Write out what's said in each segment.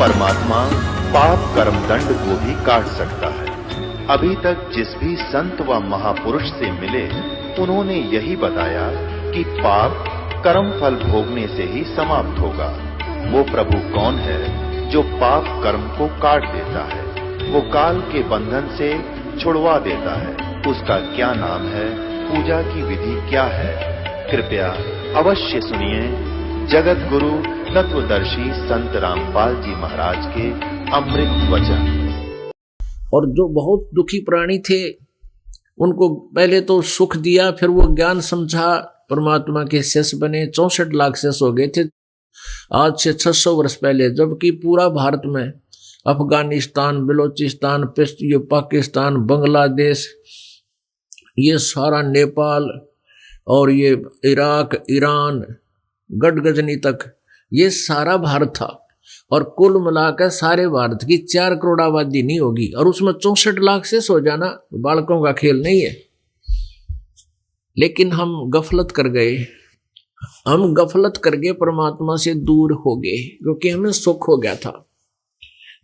परमात्मा पाप कर्म दंड को भी काट सकता है। अभी तक जिस भी संत व महापुरुष से मिले उन्होंने यही बताया कि पाप कर्म फल भोगने से ही समाप्त होगा। वो प्रभु कौन है जो पाप कर्म को काट देता है, वो काल के बंधन से छुड़वा देता है। उसका क्या नाम है, पूजा की विधि क्या है? कृपया अवश्य सुनिए जगत गुरु तत्वदर्शी संत रामपाल जी महाराज के अमृत वचन। और जो बहुत दुखी प्राणी थे उनको पहले तो सुख दिया, फिर वो ज्ञान समझा, परमात्मा के शिष्य बने। 64 लाख शिष्य हो गए थे आज से 600 वर्ष पहले, जबकि पूरा भारत में अफगानिस्तान, बलोचिस्तान, पाकिस्तान, बांग्लादेश, ये सारा नेपाल और ये इराक, ईरान, गढ़गजनी तक ये सारा भारत था। और कुल मिलाकर सारे भारत की 4 करोड़ आबादी नहीं होगी, और उसमें 64 लाख से हो जाना बालकों का खेल नहीं है। लेकिन हम गफलत कर गए, हम गफलत कर गए, परमात्मा से दूर हो गए, क्योंकि हमें सुख हो गया था।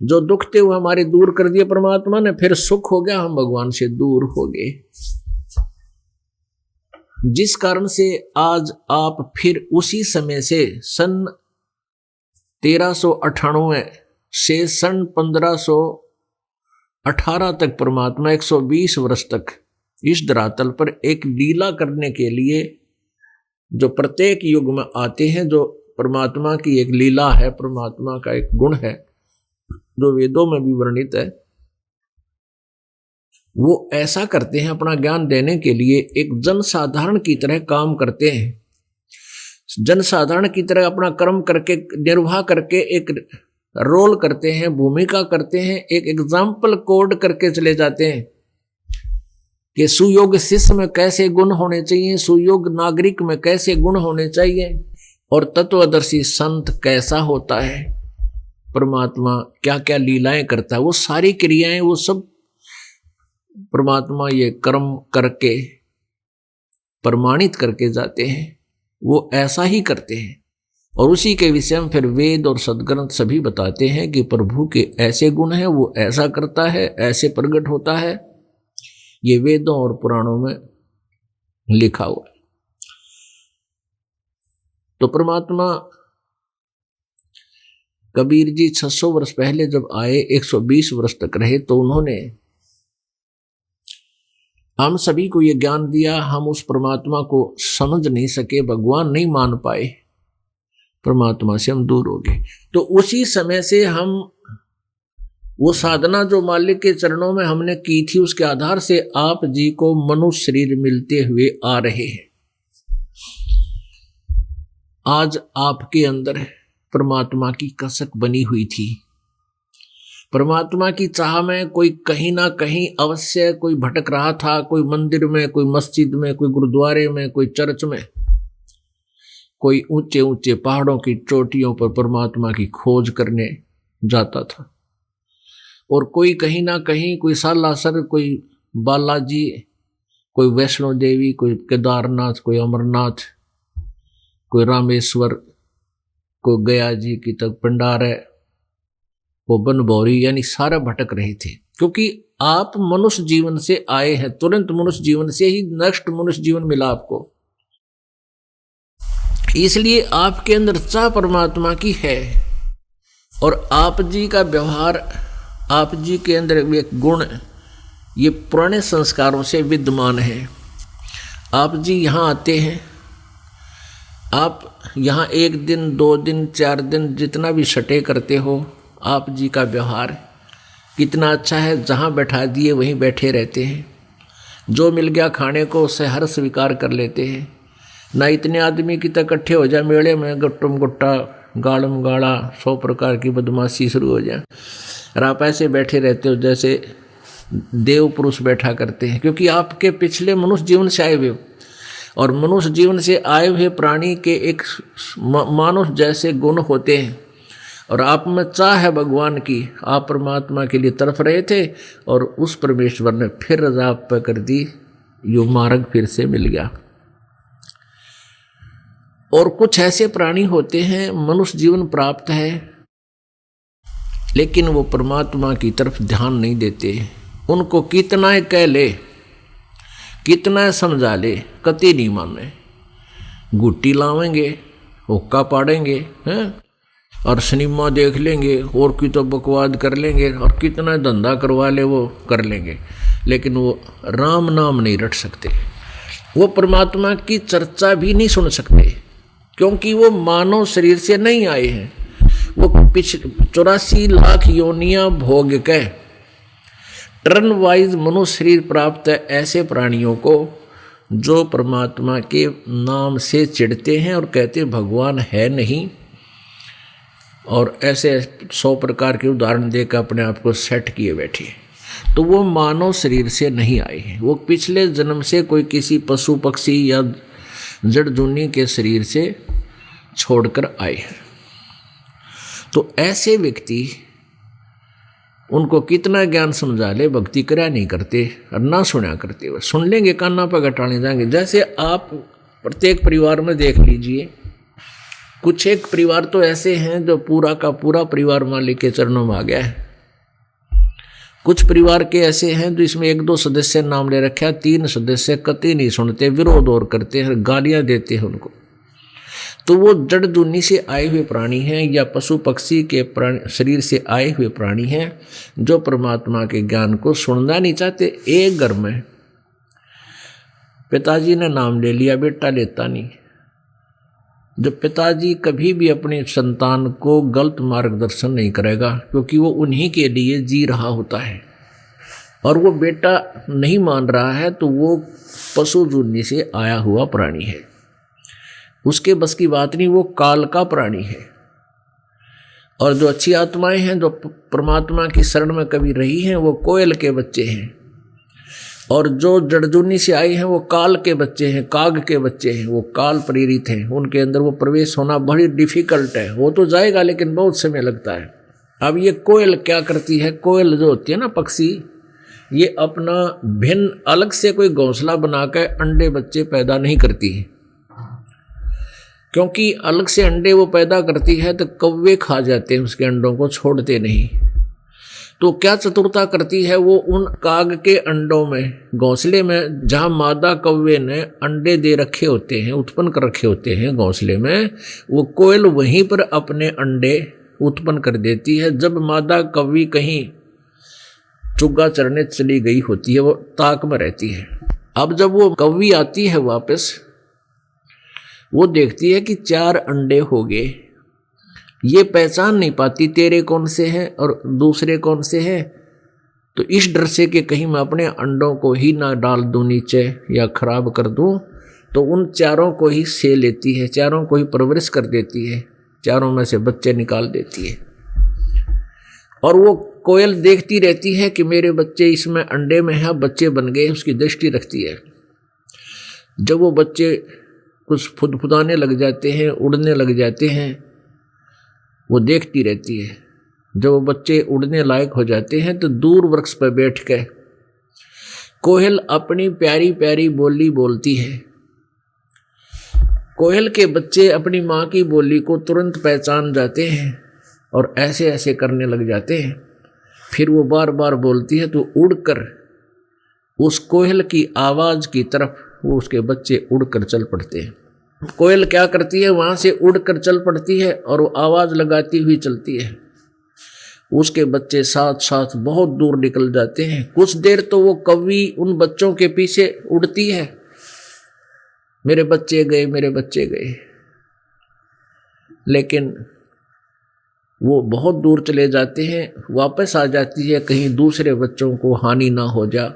जो दुख थे वो हमारे दूर कर दिए परमात्मा ने, फिर सुख हो गया, हम भगवान से दूर हो गए। जिस कारण से आज आप फिर उसी समय से सन 1398 से सन 1518 तक परमात्मा 120 वर्ष तक इस धरातल पर एक लीला करने के लिए जो प्रत्येक युग में आते हैं, जो परमात्मा की एक लीला है, परमात्मा का एक गुण है जो वेदों में भी वर्णित है, वो ऐसा करते हैं अपना ज्ञान देने के लिए। एक जनसाधारण की तरह काम करते हैं, जनसाधारण की तरह अपना कर्म करके निर्वाह करके एक रोल करते हैं, भूमिका करते हैं, एक एग्जाम्पल कोड करके चले जाते हैं कि सुयोग्य शिष्य में कैसे गुण होने चाहिए, सुयोग्य नागरिक में कैसे गुण होने चाहिए, और तत्वदर्शी संत कैसा होता है, परमात्मा क्या क्या लीलाएं करता है, वो सारी क्रियाएं वो सब परमात्मा ये कर्म करके प्रमाणित करके जाते हैं। वो ऐसा ही करते हैं, और उसी के विषय में फिर वेद और सदग्रंथ सभी बताते हैं कि प्रभु के ऐसे गुण हैं, वो ऐसा करता है, ऐसे प्रकट होता है। ये वेदों और पुराणों में लिखा हुआ है। तो परमात्मा कबीर जी 600 वर्ष पहले जब आए, 120 वर्ष तक रहे, तो उन्होंने हम सभी को ये ज्ञान दिया। हम उस परमात्मा को समझ नहीं सके, भगवान नहीं मान पाए, परमात्मा से हम दूर हो गए। तो उसी समय से हम वो साधना जो मालिक के चरणों में हमने की थी, उसके आधार से आप जी को मनुष्य शरीर मिलते हुए आ रहे हैं। आज आपके अंदर परमात्मा की कसक बनी हुई थी। परमात्मा की चाह में कोई कहीं ना कहीं अवश्य कोई भटक रहा था, कोई मंदिर में, कोई मस्जिद में, कोई गुरुद्वारे में, कोई चर्च में, कोई ऊंचे ऊंचे पहाड़ों की चोटियों पर परमात्मा की खोज करने जाता था, और कोई कहीं ना कहीं, कोई सालासर, कोई बालाजी, कोई वैष्णो देवी, कोई केदारनाथ, कोई अमरनाथ, कोई रामेश्वर, कोई गया जी की तक भंडार है, वो बनभौरी, यानी सारा भटक रहे थे। क्योंकि आप मनुष्य जीवन से आए हैं, तुरंत मनुष्य जीवन से ही नेक्स्ट मनुष्य जीवन मिला आपको, इसलिए आपके अंदर चाह परमात्मा की है। और आप जी का व्यवहार, आप जी के अंदर एक गुण, ये पुराने संस्कारों से विद्यमान है। आप जी यहाँ आते हैं, आप यहाँ 1 दिन, 2 दिन, 4 दिन जितना भी सटे करते हो, आप जी का व्यवहार कितना अच्छा है। जहाँ बैठा दिए वहीं बैठे रहते हैं, जो मिल गया खाने को उसे हर स्वीकार कर लेते हैं। ना इतने आदमी की तक इकट्ठे हो जाए मेले में, गुट्टम गुट्टा, गाड़म गाड़ा, 100 प्रकार की बदमाशी शुरू हो जाए, और आप ऐसे बैठे रहते हो जैसे देव पुरुष बैठा करते हैं, क्योंकि आपके पिछले मनुष्य जीवन से आए हुए हो। और मनुष्य जीवन से आए हुए प्राणी के एक मानुष जैसे गुण होते हैं, और आप में चाह है भगवान की, आप परमात्मा के लिए तरफ रहे थे, और उस परमेश्वर ने फिर रजा आप पर कर दी, यो मार्ग फिर से मिल गया। और कुछ ऐसे प्राणी होते हैं, मनुष्य जीवन प्राप्त है, लेकिन वो परमात्मा की तरफ ध्यान नहीं देते। उनको कितना कह ले, कितना समझा ले, कति नहीं माने। गुट्टी लावेंगे, हुक्का पाड़ेंगे हैं, और सिनेमा देख लेंगे, और की तो बकवाद कर लेंगे, और कितना धंधा करवा ले वो कर लेंगे, लेकिन वो राम नाम नहीं रट सकते। वो परमात्मा की चर्चा भी नहीं सुन सकते, क्योंकि वो मानव शरीर से नहीं आए हैं। वो 84 लाख योनियां भोग के टर्न वाइज मनुष्य शरीर प्राप्त है ऐसे प्राणियों को जो परमात्मा के नाम से चिढ़ते हैं और कहते भगवान है नहीं, और ऐसे 100 प्रकार के उदाहरण देकर अपने आप को सेट किए बैठे। तो वो मानव शरीर से नहीं आए हैं, वो पिछले जन्म से कोई किसी पशु पक्षी या जड़ जूनी के शरीर से छोड़कर आए हैं। तो ऐसे व्यक्ति, उनको कितना ज्ञान समझा ले, भक्ति करा नहीं करते और ना सुना करते। वो सुन लेंगे, कान्ना पर घटाने जाएंगे। जैसे आप प्रत्येक परिवार में देख लीजिए, कुछ एक परिवार तो ऐसे हैं जो पूरा का पूरा परिवार मालिक के चरणों में आ गया है। कुछ परिवार के ऐसे हैं जो इसमें 1-2 सदस्य नाम ले रखे, 3 सदस्य कतई नहीं सुनते, विरोध और करते हैं, गालियां देते हैं उनको। तो वो जड़ जूनी से आए हुए प्राणी हैं या पशु पक्षी के शरीर से आए हुए प्राणी हैं जो परमात्मा के ज्ञान को सुनना नहीं चाहते। एक घर में पिताजी ने नाम ले लिया, बेटा लेता नहीं। जब पिताजी कभी भी अपने संतान को गलत मार्गदर्शन नहीं करेगा, क्योंकि वो उन्हीं के लिए जी रहा होता है, और वो बेटा नहीं मान रहा है, तो वो पशु जूनी से आया हुआ प्राणी है, उसके बस की बात नहीं, वो काल का प्राणी है। और जो अच्छी आत्माएं हैं जो परमात्मा की शरण में कभी रही हैं, वो कोयल के बच्चे हैं, और जो जड़जूनी से आए हैं वो काल के बच्चे हैं, काग के बच्चे हैं, वो काल प्रेरित हैं। उनके अंदर वो प्रवेश होना बड़ी डिफिकल्ट है। वो तो जाएगा लेकिन बहुत समय लगता है। अब ये कोयल क्या करती है, कोयल जो होती है ना पक्षी, ये अपना भिन्न अलग से कोई घोंसला बनाकर अंडे बच्चे पैदा नहीं करती है, क्योंकि अलग से अंडे वो पैदा करती है तो कौवे खा जाते हैं, उसके अंडों को छोड़ते नहीं। तो क्या चतुरता करती है, वो उन काग के अंडों में, घोंसले में जहाँ मादा कौवे ने अंडे दे रखे होते हैं, उत्पन्न कर रखे होते हैं घोंसले में, वो कोयल वहीं पर अपने अंडे उत्पन्न कर देती है। जब मादा कौवी कहीं चुग्गा चरने चली गई होती है, वो ताक में रहती है। अब जब वो कौवी आती है वापस, वो देखती है कि 4 अंडे हो गए। ये पहचान नहीं पाती तेरे कौन से हैं और दूसरे कौन से हैं। तो इस डर से कि कहीं मैं अपने अंडों को ही ना डाल दूं नीचे या खराब कर दूं, तो उन 4 को ही से लेती है, 4 को ही परवरिश कर देती है, 4 में से बच्चे निकाल देती है। और वो कोयल देखती रहती है कि मेरे बच्चे इसमें अंडे में हैं, बच्चे बन गए, उसकी दृष्टि रखती है। जब वो बच्चे कुछ फुदफुदाने लग जाते हैं, उड़ने लग जाते हैं, वो देखती रहती है। जब वो बच्चे उड़ने लायक हो जाते हैं तो दूर वृक्ष पर बैठ के कोयल अपनी प्यारी प्यारी बोली बोलती है। कोयल के बच्चे अपनी माँ की बोली को तुरंत पहचान जाते हैं और ऐसे ऐसे करने लग जाते हैं। फिर वो बार बार बोलती है तो उड़कर उस कोयल की आवाज़ की तरफ वो उसके बच्चे उड़कर चल पड़ते हैं। कोयल क्या करती है, वहाँ से उड़कर चल पड़ती है और वो आवाज़ लगाती हुई चलती है। उसके बच्चे साथ साथ बहुत दूर निकल जाते हैं। कुछ देर तो वो कौवी उन बच्चों के पीछे उड़ती है, मेरे बच्चे गए, मेरे बच्चे गए। लेकिन वो बहुत दूर चले जाते हैं, वापस आ जाती है, कहीं दूसरे बच्चों को हानि ना हो जा,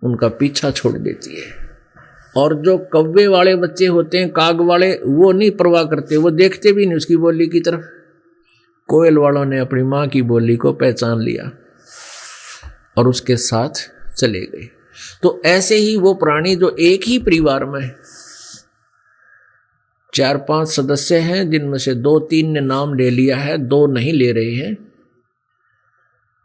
उनका पीछा छोड़ देती है। और जो कौवे वाले बच्चे होते हैं, काग वाले, वो नहीं परवाह करते, वो देखते भी नहीं उसकी बोली की तरफ। कोयल वालों ने अपनी माँ की बोली को पहचान लिया और उसके साथ चले गए। तो ऐसे ही वो प्राणी जो एक ही परिवार में 4-5 सदस्य हैं, जिनमें से 2-3 ने नाम ले लिया है, 2 नहीं ले रहे हैं,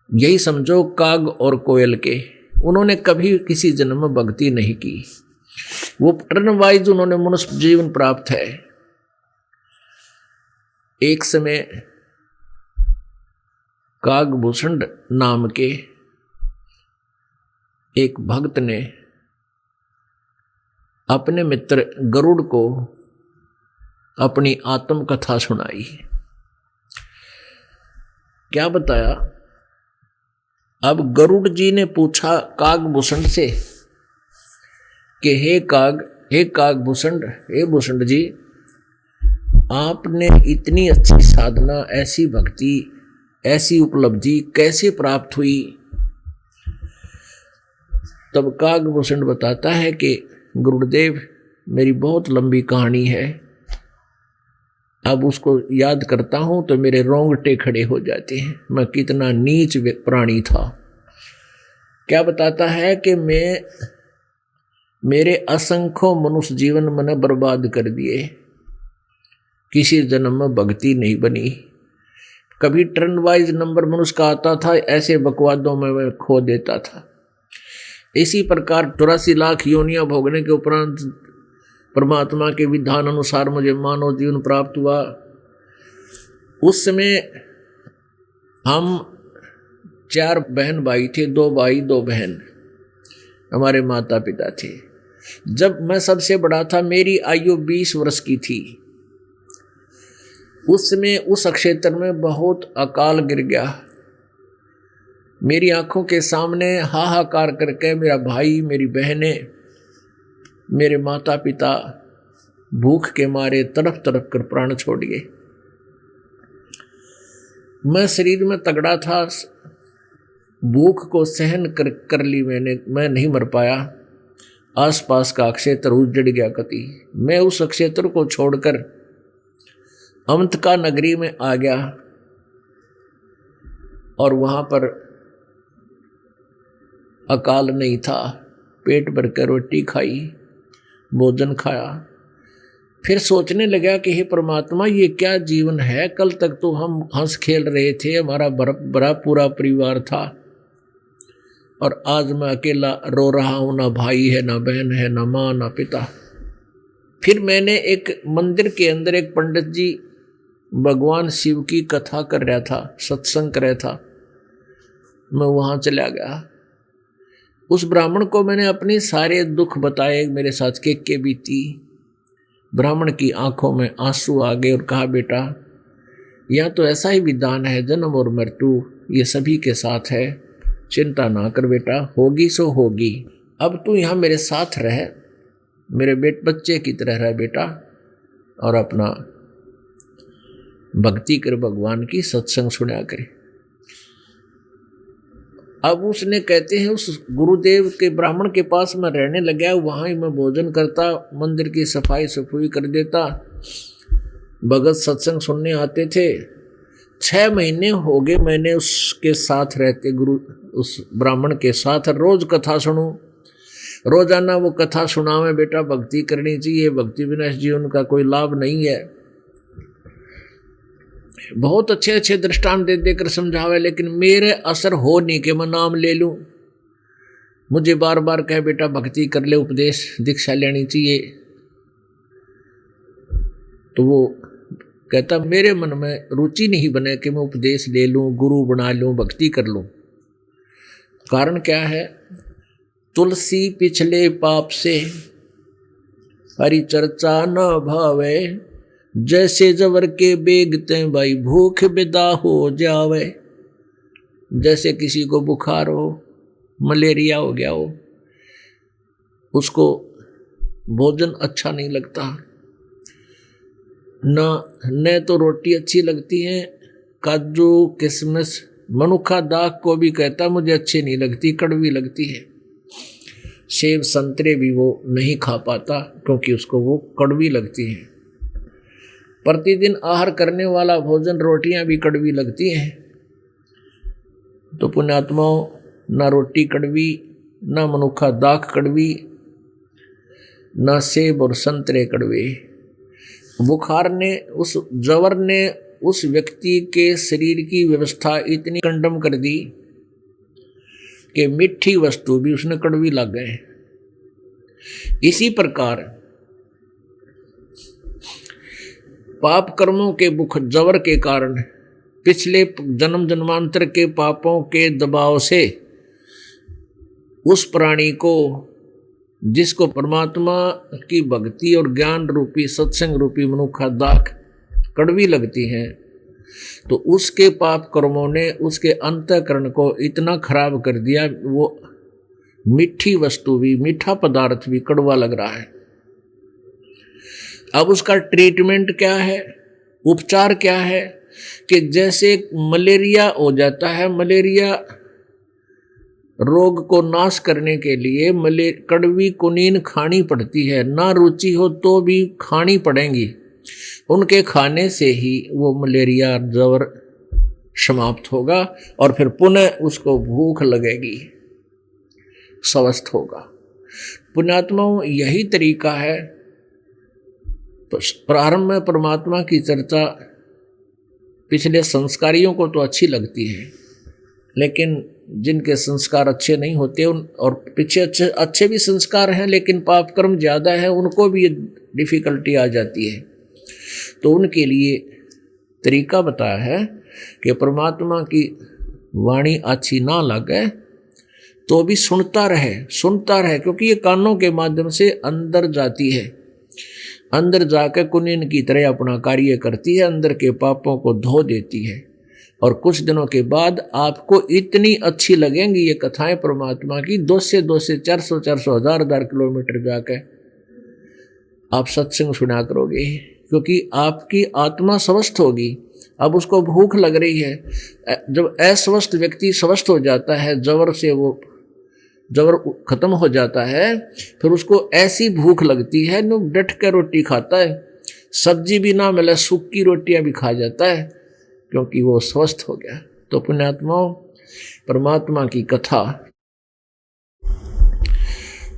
यही समझो काग और कोयल के, उन्होंने कभी किसी जन्म में भक्ति नहीं की। वो टर्न वाइज उन्होंने मनुष्य जीवन प्राप्त है। एक समय कागभूषण नाम के एक भक्त ने अपने मित्र गरुड़ को अपनी आत्मकथा सुनाई। क्या बताया? अब गरुड़ जी ने पूछा कागभूषण से कि हे कागभूषण, हे भूषण जी, आपने इतनी अच्छी साधना, ऐसी भक्ति, ऐसी उपलब्धि कैसे प्राप्त हुई? तब कागभूषण बताता है कि गुरुदेव, मेरी बहुत लंबी कहानी है, अब उसको याद करता हूं तो मेरे रोंगटे खड़े हो जाते हैं। मैं कितना नीच प्राणी था। क्या बताता है कि मेरे असंख्यों मनुष्य जीवन मैंने बर्बाद कर दिए, किसी जन्म में भक्ति नहीं बनी। कभी टर्न वाइज नंबर मनुष्य का आता था, ऐसे बकवादों में मैं खो देता था। इसी प्रकार 84 लाख योनियां भोगने के उपरांत परमात्मा के विधान अनुसार मुझे मानव जीवन प्राप्त हुआ। उस समय हम 4 बहन भाई थे, 2 भाई 2 बहन हमारे माता पिता थे। जब मैं सबसे बड़ा था, मेरी आयु 20 वर्ष की थी। उस समय उस क्षेत्र में बहुत अकाल गिर गया। मेरी आंखों के सामने हाहाकार करके मेरा भाई, मेरी बहनें, मेरे माता पिता भूख के मारे तड़प तड़प कर प्राण छोड़ गए। मैं शरीर में तगड़ा था, भूख को सहन कर ली मैं नहीं मर पाया। आसपास का क्षेत्र उजड़ गया कति। मैं उस क्षेत्र को छोड़कर अमंतका नगरी में आ गया और वहां पर अकाल नहीं था। पेट भर कर रोटी खाई, भोजन खाया। फिर सोचने लगा कि हे परमात्मा, ये क्या जीवन है? कल तक तो हम हंस खेल रहे थे, हमारा बड़ा पूरा परिवार था, और आज मैं अकेला रो रहा हूं। ना भाई है, ना बहन है, ना माँ, ना पिता। फिर मैंने एक मंदिर के अंदर एक पंडित जी भगवान शिव की कथा कर रहा था, सत्संग कर रहा था। मैं वहां चला गया। उस ब्राह्मण को मैंने अपने सारे दुख बताए, मेरे साथ के बीती। ब्राह्मण की आंखों में आंसू आ गए और कहा, बेटा, यह तो ऐसा ही विधान है, जन्म और मृत्यु ये सभी के साथ है, चिंता ना कर बेटा, होगी सो होगी। अब तू यहाँ मेरे साथ रह, मेरे बच्चे की तरह रह बेटा, और अपना भक्ति कर, भगवान की सत्संग सुना करे। अब उसने, कहते हैं, उस गुरुदेव के ब्राह्मण के पास मैं रहने लगा। वहाँ ही मैं भोजन करता, मंदिर की सफाई सफाई कर देता, भगत सत्संग सुनने आते थे। 6 महीने हो गए मैंने उसके साथ रहते, उस ब्राह्मण के साथ रोज कथा सुनूं। रोजाना वो कथा सुनावे, बेटा भक्ति करनी चाहिए, भक्ति बिना जीवन का कोई लाभ नहीं है। बहुत अच्छे अच्छे दृष्टांत दे देकर समझावे, लेकिन मेरे असर हो नहीं कि मैं नाम ले लूं। मुझे बार बार कहे, बेटा भक्ति कर ले, उपदेश दीक्षा लेनी चाहिए। तो वो कहता, मेरे मन में रुचि नहीं बने कि मैं उपदेश ले लूं, गुरु बना लूं, भक्ति कर लूं। कारण क्या है? तुलसी पिछले पाप से हरि चर्चा न भावे, जैसे जवर के बेगते भाई भूख विदा हो जावे। जैसे किसी को बुखार हो, मलेरिया हो गया हो, उसको भोजन अच्छा नहीं लगता, न तो रोटी अच्छी लगती है, काजू किशमिश, मनुखा दाग को भी कहता मुझे अच्छी नहीं लगती, कड़वी लगती है। सेब संतरे भी वो नहीं खा पाता क्योंकि उसको वो कड़वी लगती है। प्रतिदिन आहार करने वाला भोजन, रोटियां भी कड़वी लगती हैं। तो पुण्यात्माओं, ना रोटी कड़वी, ना मनुखा दाख कड़वी, ना सेब और संतरे कड़वे। बुखार ने, उस जवर ने उस व्यक्ति के शरीर की व्यवस्था इतनी कंडम कर दी कि मीठी वस्तु भी उसने कड़वी लग गए। इसी प्रकार पाप कर्मों के जवर के कारण पिछले जन्म जन्मांतर के पापों के दबाव से उस प्राणी को, जिसको परमात्मा की भक्ति और ज्ञान रूपी सत्संग रूपी मनुखा दाख कड़वी लगती है, तो उसके पाप कर्मों ने उसके अंतःकरण को इतना खराब कर दिया, वो मीठी वस्तु भी, मीठा पदार्थ भी कड़वा लग रहा है। अब उसका ट्रीटमेंट क्या है, उपचार क्या है कि जैसे मलेरिया हो जाता है, मलेरिया रोग को नाश करने के लिए कड़वी कुनीन खानी पड़ती है, ना रुचि हो तो भी खानी पड़ेंगी। उनके खाने से ही वो मलेरिया जवर समाप्त होगा और फिर पुनः उसको भूख लगेगी, स्वस्थ होगा। पुण्यात्माओं, यही तरीका है। प्रारंभ में परमात्मा की चर्चा पिछले संस्कारियों को तो अच्छी लगती है, लेकिन जिनके संस्कार अच्छे नहीं होते और पीछे अच्छे भी संस्कार हैं लेकिन पाप कर्म ज़्यादा है, उनको भी डिफ़िकल्टी आ जाती है। तो उनके लिए तरीका बताया है कि परमात्मा की वाणी अच्छी ना लगे तो भी सुनता रहे, क्योंकि ये कानों के माध्यम से अंदर जाती है, अंदर जाकर कुनीन की तरह अपना कार्य करती है, अंदर के पापों को धो देती है। और कुछ दिनों के बाद आपको इतनी अच्छी लगेंगी ये कथाएं परमात्मा की, 200 400 1000 किलोमीटर जाकर आप सत्संग सुना करोगे, क्योंकि आपकी आत्मा स्वस्थ होगी। अब उसको भूख लग रही है। जब अस्वस्थ व्यक्ति स्वस्थ हो जाता है, जवर से वो जबर खत्म हो जाता है, फिर उसको ऐसी भूख लगती है नु डट के रोटी खाता है, सब्जी भी ना मिले सूखी रोटियां भी खा जाता है, क्योंकि वो स्वस्थ हो गया। तो पुण्यात्माओं, परमात्मा की कथा,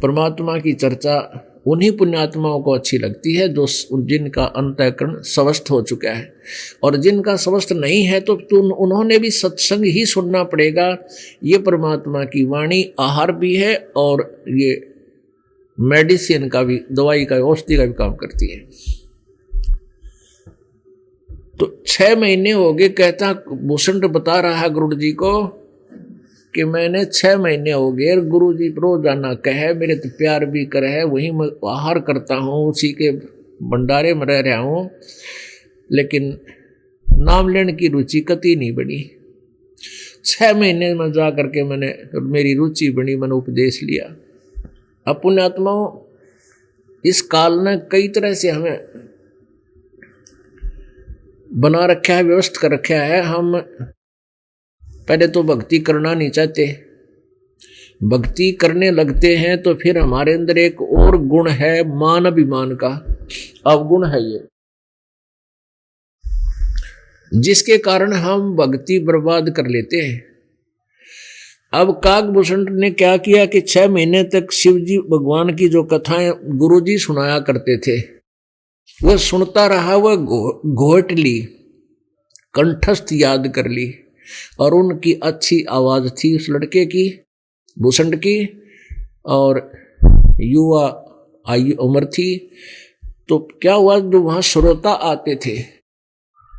परमात्मा की चर्चा उन्हीं पुण्यात्माओं को अच्छी लगती है जो जिनका अंतःकरण स्वस्थ हो चुका है। और जिनका स्वस्थ नहीं है तो उन्होंने भी सत्संग ही सुनना पड़ेगा। ये परमात्मा की वाणी आहार भी है और ये मेडिसिन का भी, दवाई का, औषधि का भी काम करती है। तो 6 महीने हो गए, कहता भूषण बता रहा है गुरु जी को कि मैंने 6 महीने हो गए, गुरु जी रोजाना कहे, मेरे तो प्यार भी करे है, वहीं मैं आहार करता हूँ, उसी के भंडारे में रह रहा हूँ, लेकिन नाम लेने की रुचि कति नहीं बनी। 6 महीने में जा करके मेरी रुचि बनी, मैंने उपदेश लिया। अब पुण्यात्माओं, इस काल ने कई तरह से हमें बना रखा है, व्यवस्थित कर रखा है। हम पहले तो भक्ति करना नहीं चाहते, भक्ति करने लगते हैं तो फिर हमारे अंदर एक और गुण है, मान अभिमान का अवगुण है ये, जिसके कारण हम भक्ति बर्बाद कर लेते हैं। अब काकभूषण ने क्या किया कि 6 महीने तक शिवजी भगवान की जो कथाएं गुरुजी सुनाया करते थे वह सुनता रहा, वह घोट ली, कंठस्थ याद कर ली। और उनकी अच्छी आवाज थी उस लड़के की, भूषण की, और युवा आयु उम्र थी। तो क्या हुआ, जो वहां श्रोता आते थे,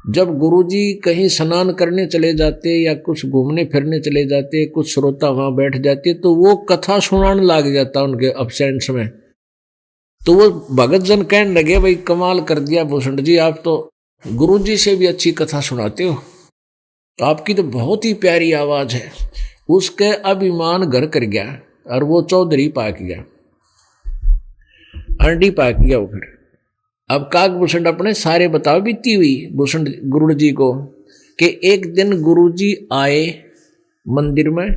जब गुरुजी कहीं स्नान करने चले जाते या कुछ घूमने फिरने चले जाते, कुछ श्रोता वहां बैठ जाते, तो वो कथा सुनाने लग जाता उनके अब्सेंस में। तो वो भगत जन कहने लगे, भाई कमाल कर दिया भूषण जी, आप तो गुरुजी से भी अच्छी कथा सुनाते हो, तो आपकी तो बहुत ही प्यारी आवाज है। उसके अभिमान घर कर गया और वो चौधरी पाक गया, अंडी पाक गया वो। फिर अब काकभूषण अपने सारे बताओ बीती हुई भूषण गुरु जी को कि एक दिन गुरु जी आए मंदिर में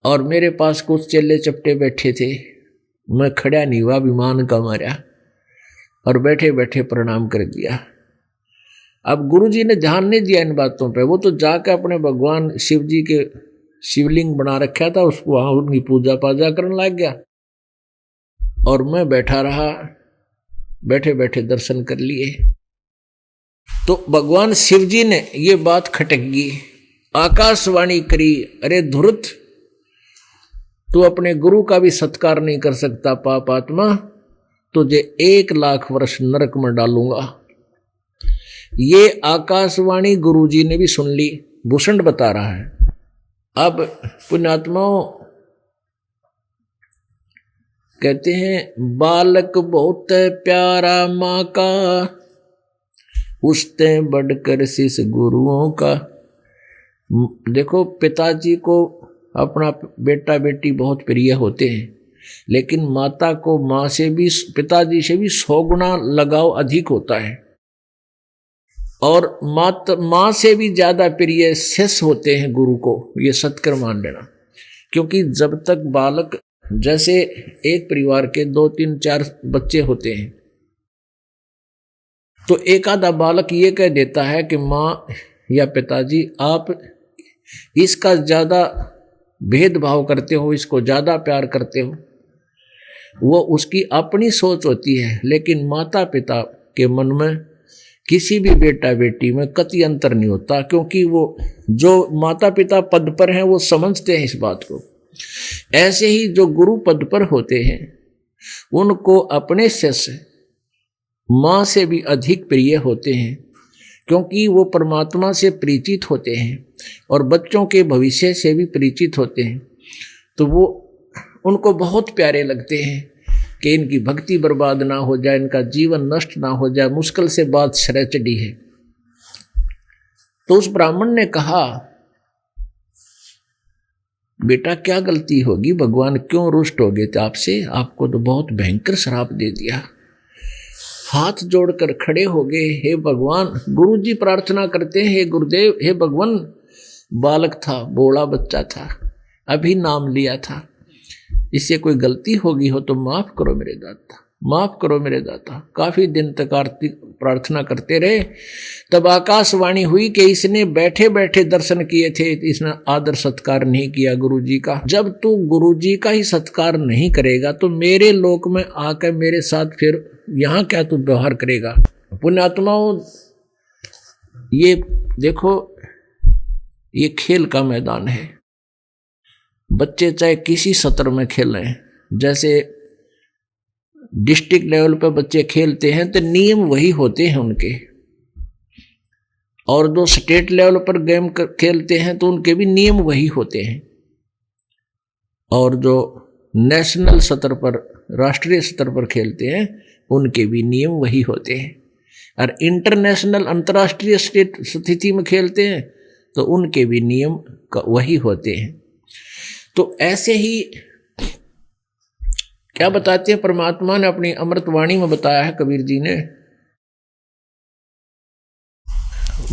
और मेरे पास कुछ चेले चपटे बैठे थे, मैं खड़ा नहीं हुआ, अभिमान का मारा, और बैठे बैठे प्रणाम कर दिया। अब गुरुजी ने ध्यान नहीं दिया इन बातों पे, वो तो जाकर अपने भगवान शिव जी के शिवलिंग बना रखा था, उसको वहां उनकी पूजा पाजा करने लग गया। और मैं बैठा रहा, बैठे बैठे दर्शन कर लिए। तो भगवान शिव जी ने ये बात खटकी, आकाशवाणी करी, अरे धुरत, तू अपने गुरु का भी सत्कार नहीं कर सकता पाप आत्मा, तुझे 1 लाख वर्ष नरक में डालूंगा। ये आकाशवाणी गुरुजी ने भी सुन ली, भूषण बता रहा है। अब पुण्यात्माओं कहते हैं बालक बहुत प्यारा माँ का, उससे बढ़कर शिष गुरुओं का। देखो पिताजी को अपना बेटा बेटी बहुत प्रिय होते हैं, लेकिन माता को माँ से भी, पिताजी से भी 100 गुना लगाव अधिक होता है। और माँ से भी ज्यादा प्रिय शिष्य होते हैं गुरु को, ये सत्कर मान लेना। क्योंकि जब तक बालक, जैसे एक परिवार के 2, 3, 4 बच्चे होते हैं, तो एक आधा बालक ये कह देता है कि माँ या पिताजी आप इसका ज्यादा भेदभाव करते हो, इसको ज्यादा प्यार करते हो। वो उसकी अपनी सोच होती है, लेकिन माता पिता के मन में किसी भी बेटा बेटी में कतई अंतर नहीं होता, क्योंकि वो जो माता पिता पद पर हैं वो समझते हैं इस बात को। ऐसे ही जो गुरु पद पर होते हैं उनको अपने शिष्य माँ से भी अधिक प्रिय होते हैं, क्योंकि वो परमात्मा से परिचित होते हैं और बच्चों के भविष्य से भी परिचित होते हैं। तो वो उनको बहुत प्यारे लगते हैं कि इनकी भक्ति बर्बाद ना हो जाए, इनका जीवन नष्ट ना हो जाए। मुश्किल से बात शरह चढ़ी है। तो उस ब्राह्मण ने कहा बेटा क्या गलती होगी, भगवान क्यों रुष्ट हो गए थे आपसे, आपको तो बहुत भयंकर श्राप दे दिया। हाथ जोड़कर खड़े हो गए, हे भगवान। गुरुजी प्रार्थना करते हैं, हे गुरुदेव, हे भगवान, बालक था, बोला बच्चा था, अभी नाम लिया था, इससे कोई गलती होगी हो तो माफ करो मेरे दाता, माफ करो मेरे दाता। काफी दिन तक आरती प्रार्थना करते रहे। तब आकाशवाणी हुई कि इसने बैठे बैठे दर्शन किए थे, इसने आदर सत्कार नहीं किया गुरुजी का। जब तू गुरुजी का ही सत्कार नहीं करेगा तो मेरे लोक में आकर मेरे साथ फिर यहाँ क्या तू व्यवहार करेगा। पुण्यात्माओं ये देखो, ये खेल का मैदान है। बच्चे चाहे किसी सत्र में खेलें, जैसे डिस्ट्रिक्ट लेवल पर बच्चे खेलते हैं तो नियम वही होते हैं उनके, और जो स्टेट लेवल पर गेम खेलते हैं तो उनके भी नियम वही होते हैं, और जो नेशनल स्तर पर, राष्ट्रीय स्तर पर खेलते हैं उनके भी नियम वही होते हैं। और इंटरनेशनल, अंतर्राष्ट्रीय स्टेट स्थिति में खेलते हैं तो उनके भी नियम वही होते हैं। तो ऐसे ही क्या बताते हैं परमात्मा ने अपनी अमृतवाणी में बताया है, कबीर जी ने,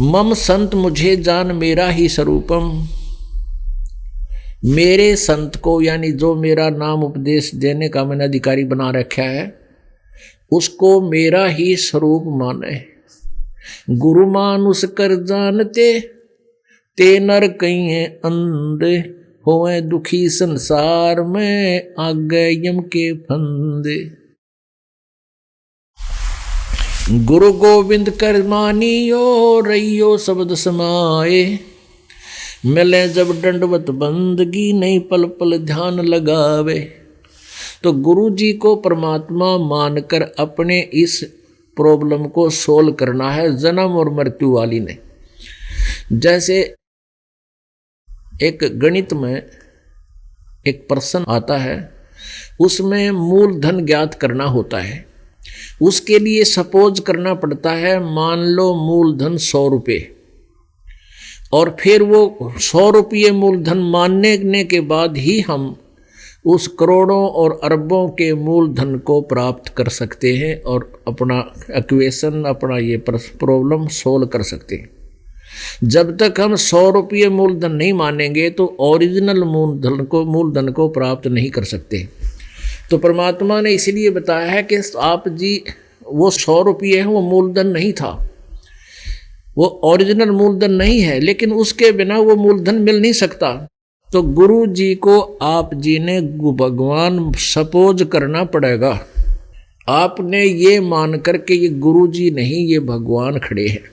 मम संत मुझे जान मेरा ही स्वरूपम। मेरे संत को, यानी जो मेरा नाम उपदेश देने का मैंने अधिकारी बना रखा है, उसको मेरा ही स्वरूप माने। गुरु मानुष कर जानते, ते नर कहीं है अंधे, होए दुखी संसार में, आगे यम के फंदे। गुरु गोविंद कर मानियो, रहियो शब्द समाए, मिले जब दंडवत बंदगी, नहीं पल पल ध्यान लगावे। तो गुरु जी को परमात्मा मानकर अपने इस प्रॉब्लम को सोल्व करना है, जन्म और मृत्यु वाली ने। जैसे एक गणित में एक प्रश्न आता है, उसमें मूलधन ज्ञात करना होता है। उसके लिए सपोज करना पड़ता है, मान लो मूलधन 100 रुपये, और फिर वो 100 रुपये मूलधन मानने के बाद ही हम उस करोड़ों और अरबों के मूलधन को प्राप्त कर सकते हैं और अपना इक्वेशन, अपना ये प्रॉब्लम सोल्व कर सकते हैं। जब तक हम 100 रुपये मूलधन नहीं मानेंगे तो ओरिजिनल मूलधन को प्राप्त नहीं कर सकते। तो परमात्मा ने इसलिए बताया है कि आप जी, वो 100 रुपये है, वो मूलधन नहीं था, वो ओरिजिनल मूलधन नहीं है, लेकिन उसके बिना वो मूलधन मिल नहीं सकता। तो गुरु जी को आप जी ने भगवान सपोज करना पड़ेगा। आपने ये मान कर के ये गुरु जी नहीं, ये भगवान खड़े हैं।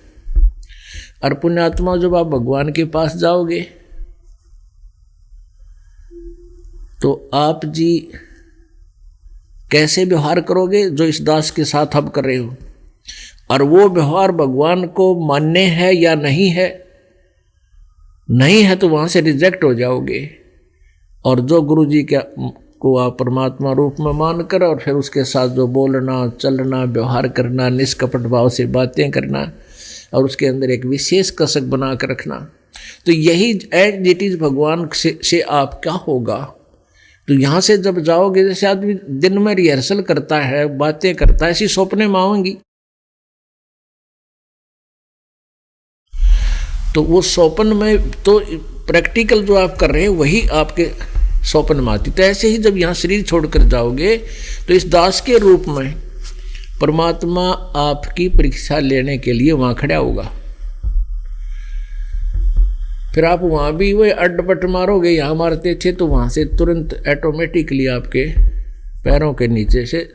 और पुण्यात्मा, जब आप भगवान के पास जाओगे तो आप जी कैसे व्यवहार करोगे, जो इस दास के साथ आप कर रहे हो। और वो व्यवहार भगवान को मान्य है या नहीं है, नहीं है तो वहां से रिजेक्ट हो जाओगे। और जो गुरु जी को आप परमात्मा रूप में मानकर और फिर उसके साथ जो बोलना चलना व्यवहार करना, निष्कपट भाव से बातें करना और उसके अंदर एक विशेष कसक बना कर रखना, तो यही एज इट इज भगवान से आप क्या होगा। तो यहाँ से जब जाओगे, जैसे आदमी दिन में रिहर्सल करता है, बातें करता है, ऐसी सपने में आएंगी। तो वो स्वप्न में तो प्रैक्टिकल जो आप कर रहे हैं वही आपके स्वप्न में आती। तो ऐसे ही जब यहाँ शरीर छोड़कर जाओगे तो इस दास के रूप में परमात्मा आपकी परीक्षा लेने के लिए वहां खड़ा होगा। फिर आप वहां भी वही अड्डपट मारोगे, यहाँ मारते थे तो वहां से तुरंत ऑटोमेटिकली आपके पैरों के नीचे से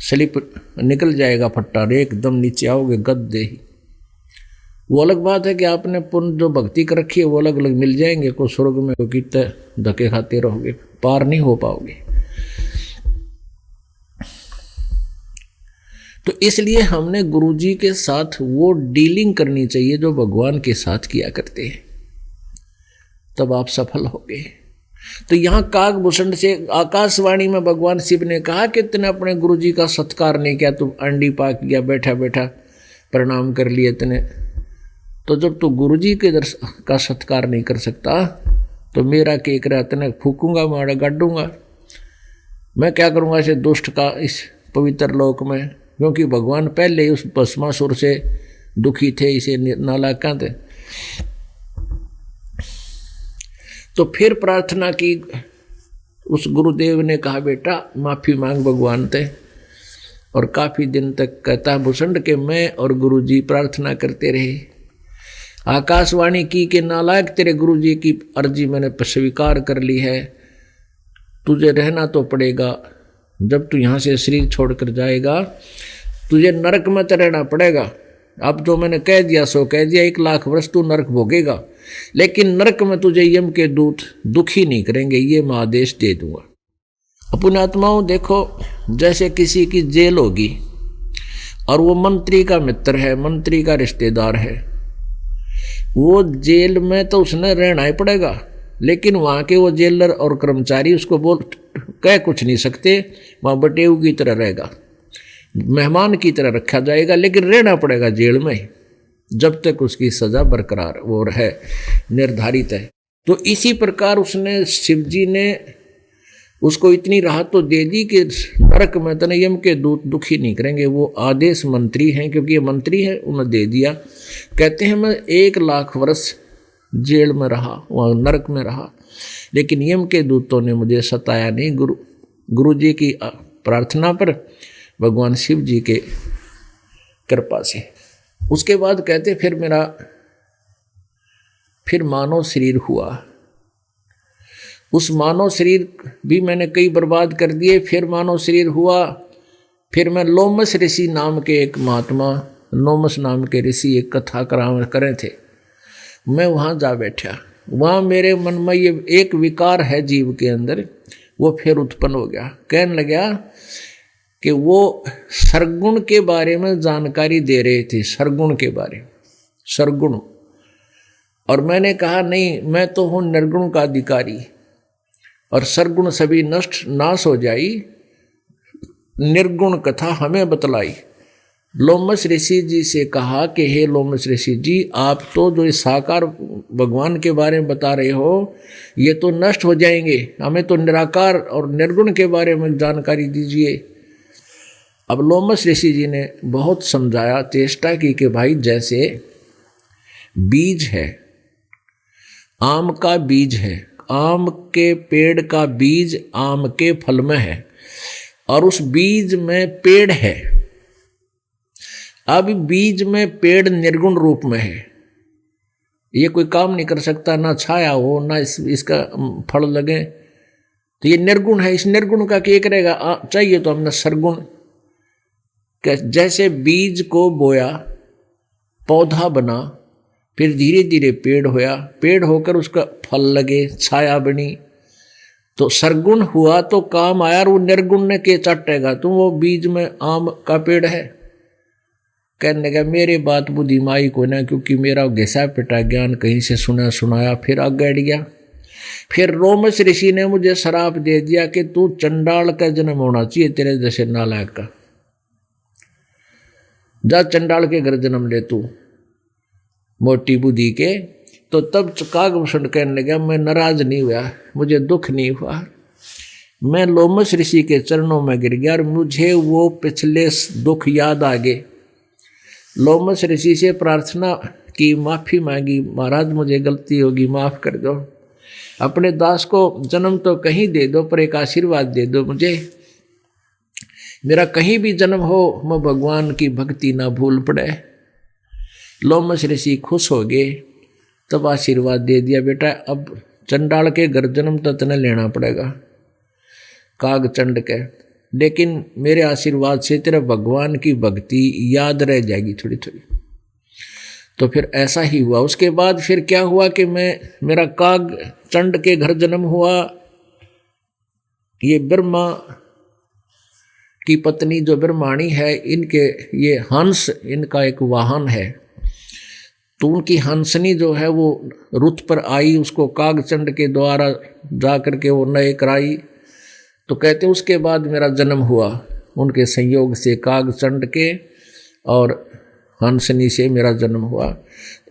स्लिप निकल जाएगा फट्टा, एकदम नीचे आओगे गद्दे ही। वो अलग बात है कि आपने पुण्य जो भक्ति कर रखी है वो अलग अलग मिल जाएंगे, को स्वर्ग में को कितने धक्के खाते रहोगे, पार नहीं हो पाओगे। तो इसलिए हमने गुरुजी के साथ वो डीलिंग करनी चाहिए जो भगवान के साथ किया करते हैं, तब आप सफल होगे। तो यहाँ काकभूषण से आकाशवाणी में भगवान शिव ने कहा कि तूने अपने गुरुजी का सत्कार नहीं किया, तू अंडी पाक गया, बैठा बैठा प्रणाम कर लिए तूने। तो जब तू गुरुजी के का सत्कार नहीं कर सकता तो मेरा केक रहता ने फूकूंगा, मारा गाड़ूंगा। मैं क्या करूंगा इसे दुष्ट का इस पवित्र लोक में, क्योंकि भगवान पहले ही उस भस्मासुर से दुखी थे, इसे नालायक थे। तो फिर प्रार्थना की, उस गुरुदेव ने कहा बेटा माफी मांग भगवान ते। और काफी दिन तक कहता भूषण के मैं और गुरुजी प्रार्थना करते रहे, आकाशवाणी की कि नालायक तेरे गुरुजी की अर्जी मैंने स्वीकार कर ली है, तुझे रहना तो पड़ेगा। जब तू यहाँ से शरीर छोड़कर जाएगा तुझे नरक में तो रहना पड़ेगा। अब जो मैंने कह दिया सो कह दिया, 1 लाख वर्ष तू नरक भोगेगा, लेकिन नरक में तुझे यम के दूत दुखी नहीं करेंगे, ये मैं आदेश दे दूंगा। अपने आत्माओं देखो, जैसे किसी की जेल होगी और वो मंत्री का मित्र है, मंत्री का रिश्तेदार है, वो जेल में तो उसने रहना ही पड़ेगा, लेकिन वहाँ के वो जेलर और कर्मचारी उसको कह कुछ नहीं सकते, वहाँ बटेऊ की तरह रहेगा, मेहमान की तरह रखा जाएगा, लेकिन रहना पड़ेगा जेल में जब तक उसकी सजा बरकरार वो है, निर्धारित है। तो इसी प्रकार उसने शिव जी ने उसको इतनी राहत तो दे दी कि नरक में तने यम के दूत दुखी नहीं करेंगे। वो आदेश मंत्री हैं, क्योंकि ये मंत्री है, उन्हें दे दिया। कहते हैं मैं 1 लाख वर्ष जेल में रहा, वहाँ नरक में रहा, लेकिन यम के दूतों ने मुझे सताया नहीं। गुरु जी की प्रार्थना पर, भगवान शिव जी के कृपा से। उसके बाद कहते फिर मानव शरीर हुआ। उस मानव शरीर भी मैंने कई बर्बाद कर दिए। फिर मानव शरीर हुआ, फिर मैं लोमस ऋषि नाम के एक महात्मा, लोमस नाम के ऋषि एक कथा करे थे, मैं वहाँ जा बैठा। वहाँ मेरे मन में ये एक विकार है जीव के अंदर, वो फिर उत्पन्न हो गया। कहने लगा कि वो सरगुण के बारे में जानकारी दे रहे थे, सरगुण के बारे में, सरगुण। और मैंने कहा नहीं, मैं तो हूँ निर्गुण का अधिकारी, और सरगुण सभी नष्ट नाश हो जाई, निर्गुण कथा हमें बतलाई। लोमस ऋषि जी से कहा कि हे लोमस ऋषि जी, आप तो जो इस साकार भगवान के बारे में बता रहे हो ये तो नष्ट हो जाएंगे, हमें तो निराकार और निर्गुण के बारे में जानकारी दीजिए। अब लोमस ऋषि जी ने बहुत समझाया, चेष्टा की कि भाई जैसे बीज है, आम का बीज है, आम के पेड़ का बीज आम के फल में है, और उस बीज में पेड़ है। अब बीज में पेड़ निर्गुण रूप में है, ये कोई काम नहीं कर सकता, ना छाया हो ना इसका फल लगे, तो ये निर्गुण है। इस निर्गुण का क्या करेगा, चाहिए तो हमने सरगुण। जैसे बीज को बोया, पौधा बना, फिर धीरे धीरे पेड़ होया, पेड़ होकर उसका फल लगे, छाया बनी, तो सरगुण हुआ तो काम आया। और वो निर्गुण ने के चटेगा, तो वो बीज में आम का पेड़ है, कहने लगा मेरे बात बुद्धि माई को ना, क्योंकि मेरा घिसा पिटा ज्ञान कहीं से सुना सुनाया फिर आगे अड़ गया। फिर रोमस ऋषि ने मुझे श्राप दे दिया कि तू चंडाल का जन्म होना चाहिए तेरे जैसे नालायक का, जा चंडाल के घर जन्म ले तू मोटी बुद्धि के। तो तब कागभूषण कहने लगा मैं नाराज नहीं हुआ, मुझे दुख नहीं हुआ, मैं लोमस ऋषि के चरणों में गिर गया और मुझे वो पिछले दुख याद आ गए। लोमस ऋषि से प्रार्थना की, माफ़ी मांगी, महाराज मुझे गलती होगी माफ़ कर दो, अपने दास को जन्म तो कहीं दे दो पर एक आशीर्वाद दे दो मुझे, मेरा कहीं भी जन्म हो मैं भगवान की भक्ति ना भूल पड़े। लोमस ऋषि खुश हो गए, तब आशीर्वाद दे दिया बेटा अब चंडाल के घर जन्म तो तने लेना पड़ेगा काग चंड के, लेकिन मेरे आशीर्वाद से तेरा भगवान की भक्ति याद रह जाएगी थोड़ी थोड़ी। तो फिर ऐसा ही हुआ। उसके बाद फिर क्या हुआ कि मेरा काग चंड के घर जन्म हुआ। ये ब्रह्मा की पत्नी जो ब्रह्माणी है, इनके ये हंस इनका एक वाहन है, तो उनकी हंसनी जो है वो रुत पर आई, उसको कागचंड के द्वारा जा करके वो नए कराई। तो कहते उसके बाद मेरा जन्म हुआ, उनके संयोग से कागचंड के और हंसनी से मेरा जन्म हुआ।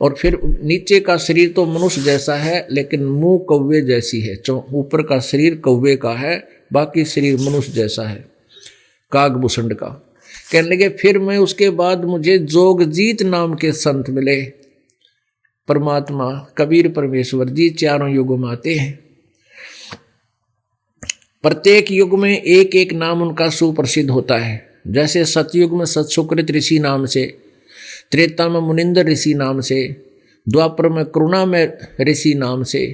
और फिर नीचे का शरीर तो मनुष्य जैसा है लेकिन मुंह कौवे जैसी है, ऊपर का शरीर कौवे का है, बाकी शरीर मनुष्य जैसा है कागभूषण का। कहने लगे फिर मैं उसके बाद मुझे जोगजीत नाम के संत मिले, परमात्मा कबीर परमेश्वर जी चारों युगों में आते हैं, प्रत्येक युग में एक एक नाम उनका सुप्रसिद्ध होता है। जैसे सतयुग में सतसुकृत ऋषि नाम से, त्रेता में मुनिंदर ऋषि नाम से, द्वापर में करुणा में ऋषि नाम से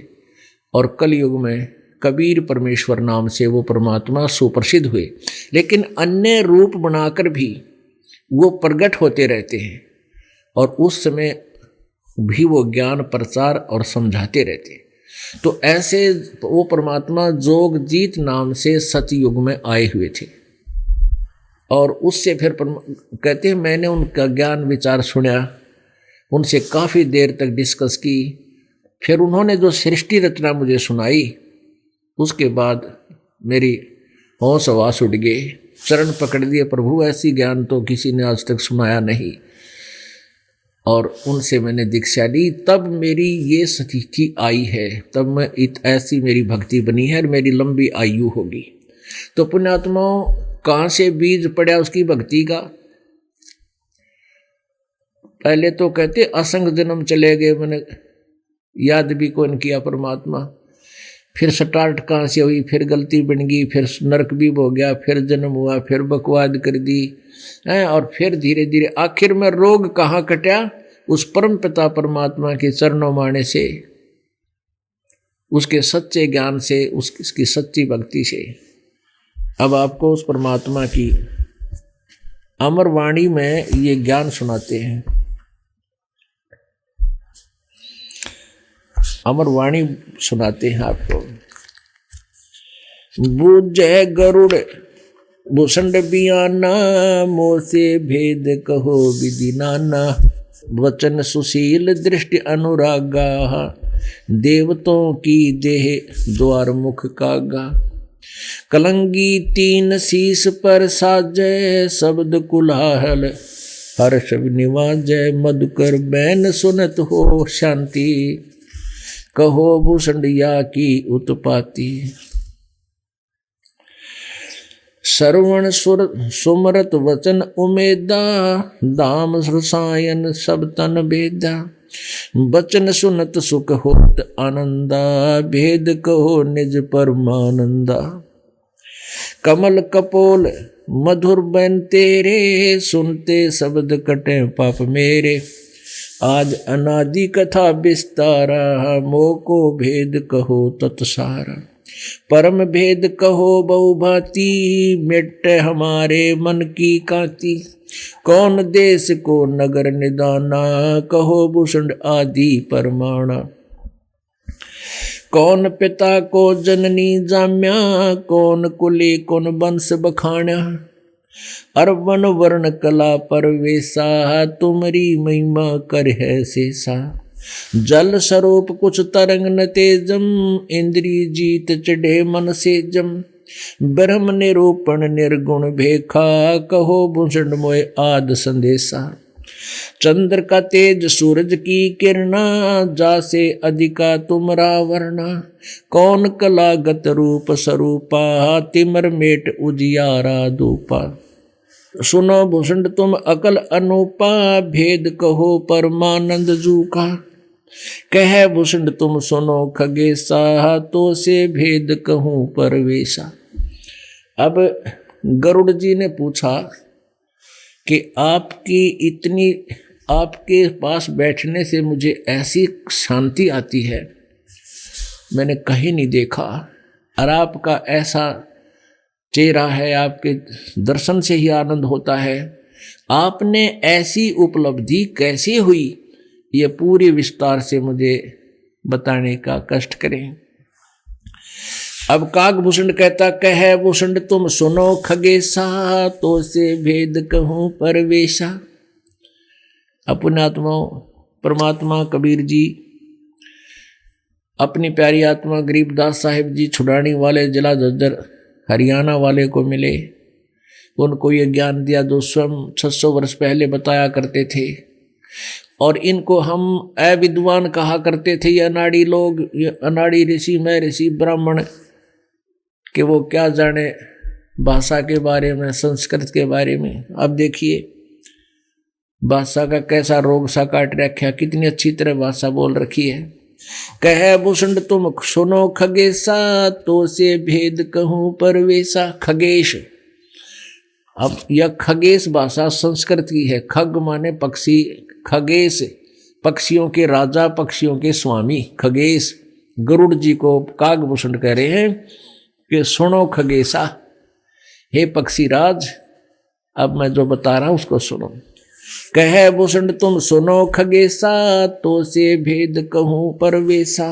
और कलयुग में कबीर परमेश्वर नाम से वो परमात्मा सुप्रसिद्ध हुए। लेकिन अन्य रूप बनाकर भी वो प्रकट होते रहते हैं और उस समय भी वो ज्ञान प्रचार और समझाते रहते हैं। तो ऐसे वो परमात्मा जोगजीत नाम से सतयुग में आए हुए थे और उससे फिर कहते हैं मैंने उनका ज्ञान विचार सुना, उनसे काफ़ी देर तक डिस्कस की, फिर उन्होंने जो सृष्टि रचना मुझे सुनाई, उसके बाद मेरी होश हवास उड़ गई, चरण पकड़ दिए प्रभु, ऐसी ज्ञान तो किसी ने आज तक सुनाया नहीं। और उनसे मैंने दीक्षा ली, तब मेरी ये स्थिति आई है, तब मैं ऐसी मेरी भक्ति बनी है और मेरी लंबी आयु होगी। तो पुण्यात्माओं कहाँ से बीज पड़ा उसकी भक्ति का? पहले तो कहते असंग जन्म चले गए, मैंने याद भी कौन किया परमात्मा। फिर स्टार्ट कहाँ से हुई, फिर गलती बन गई, फिर नरक भी हो गया, फिर जन्म हुआ, फिर बकवाद कर दी है, और फिर धीरे धीरे आखिर में रोग कहाँ कटा? उस परम पिता परमात्मा के चरणों माने से, उसके सच्चे ज्ञान से, उसकी सच्ची भक्ति से। अब आपको उस परमात्मा की अमर वाणी में ये ज्ञान सुनाते हैं। अमर वाणी सुनाते हैं आपको। बुझे गरुड़ भूषण बियाना, मोह से भेद कहो विधि नाना। वचन सुशील दृष्टि अनुरागा, देवतों की देह द्वार मुख कागा। कलंगी तीन शीस पर साजय, शब्द कुलाहल हर्ष निवाजय। मधुकर बैन सुनत हो शांति, कहो भूषणिया की उत्पाती। श्रवण सुर सुमरत वचन उमेदा, दाम रसायन सब तन भेदा। बचन सुनत सुख होत आनंदा, भेद कहो निज परमानंदा। कमल कपोल मधुर बन तेरे, सुनते शब्द कटे पाप मेरे। आज अनादि कथा विस्तारा, मोको भेद कहो तत्सारा। परम भेद कहो बहुभांति, मिटे हमारे मन की कांति। कौन देश को नगर निदाना, कहो भूषण आदि परमाणा। कौन पिता को जननी जाम्या, कौन कुली कौन वंश बखाना। अरवन वर्ण कला परवेसा, तुमरी महिमा कर है शेषा। जल स्वरूप कुछ तरंग न तेजम, इंद्री जीत चढ़े मन से जम। ब्रह्म निरूपण निर्गुण भेखा, कहो भूषण मोय आद संदेशा। चंद्र का तेज सूरज की किरणा, जासे अधिका तुमरा वर्णा। कौन कलागत रूप स्वरूपा, तिमर मेट उजियारा धूपा। सुनो भूषण तुम अकल अनूपा, भेद कहो परमानंद जू का। कह भूषण तुम सुनो खगेसा, तो से भेद कहूँ परवेशा। अब गरुड़ जी ने पूछा कि आपके पास बैठने से मुझे ऐसी शांति आती है, मैंने कहीं नहीं देखा। और आपका ऐसा चेहरा है, आपके दर्शन से ही आनंद होता है। आपने ऐसी उपलब्धि कैसे हुई, ये पूरी विस्तार से मुझे बताने का कष्ट करें। अब काकभूषण कहता, कह भूषण तुम सुनो खगेसा, तो से भेद कहूँ परवेशा। अपने आत्मा परमात्मा कबीर जी अपनी प्यारी आत्मा गरीबदास साहिब जी छुड़ानी वाले जिला झज्जर हरियाणा वाले को मिले। उनको ये ज्ञान दिया जो स्वयं 600 वर्ष पहले बताया करते थे। और इनको हम अविद्वान कहा करते थे, ये अनाड़ी लोग, ये अनाड़ी ऋषि, मैं ऋषि ब्राह्मण, कि वो क्या जाने भाषा के बारे में, संस्कृत के बारे में। अब देखिए भाषा का कैसा रोग सा काट रखा, कितनी अच्छी तरह भाषा बोल रखी है। कह भूषण तुम सुनो खगेसा, तो से भेद कहूँ परवेशा। खगेश, अब यह खगेश भाषा संस्कृत की है। खग माने पक्षी, खगेश पक्षियों के राजा, पक्षियों के स्वामी खगेश। गरुड़ जी को काकभूषण कह रहे हैं कि सुनो खगेशा, हे पक्षीराज, अब मैं जो बता रहा हूं उसको सुनो। कह भूषण तुम सुनो खगेसा, तो से भेद कहूँ परवेशा।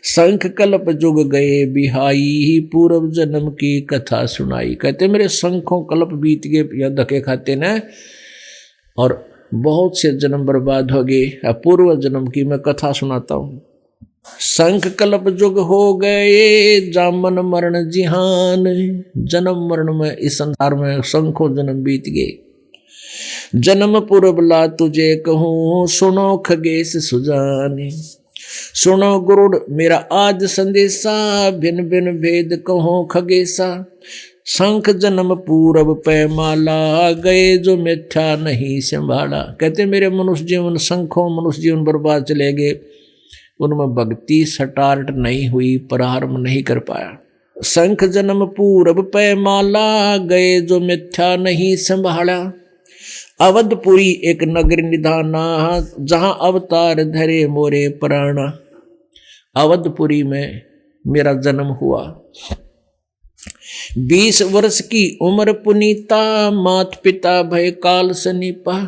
शंख कल्प जुग गए बिहाई, पूर्व जन्म की कथा सुनाई। कहते मेरे शंखों कल्प बीत गए या धक्के खाते न, और बहुत से जन्म बर्बाद हो गए, पूर्व जन्म की मैं कथा सुनाता हूँ। शंख कल्प जुग हो गए, जामन मरण जिहान। जन्म मरण में इस संसार में शंखों जन्म बीत गए। जन्म पूर्व ला तुझे कहूँ, सुनो खगेश सुजानी। सुनो गुरुड़ मेरा आज संदेशा, भिन्न भिन्न भेद कहो खगेशा। शंख जन्म पूरब पैमाला, गए जो मिथ्या नहीं संभाला। कहते मेरे मनुष्य जीवन, शंखों मनुष्य जीवन बर्बाद चले गए, उनमें भक्ति स्टार्ट नहीं हुई, प्रारंभ नहीं कर पाया। शंख जन्म पूरब पैमाला, गए जो मिथ्या नहीं संभाला। अवधपुरी एक नगर निधाना, जहां अवतार धरे मोरे प्राणा। अवधपुरी में मेरा जन्म हुआ। 20 वर्ष की उम्र पुनीता, मात पिता भय काल सनीपा।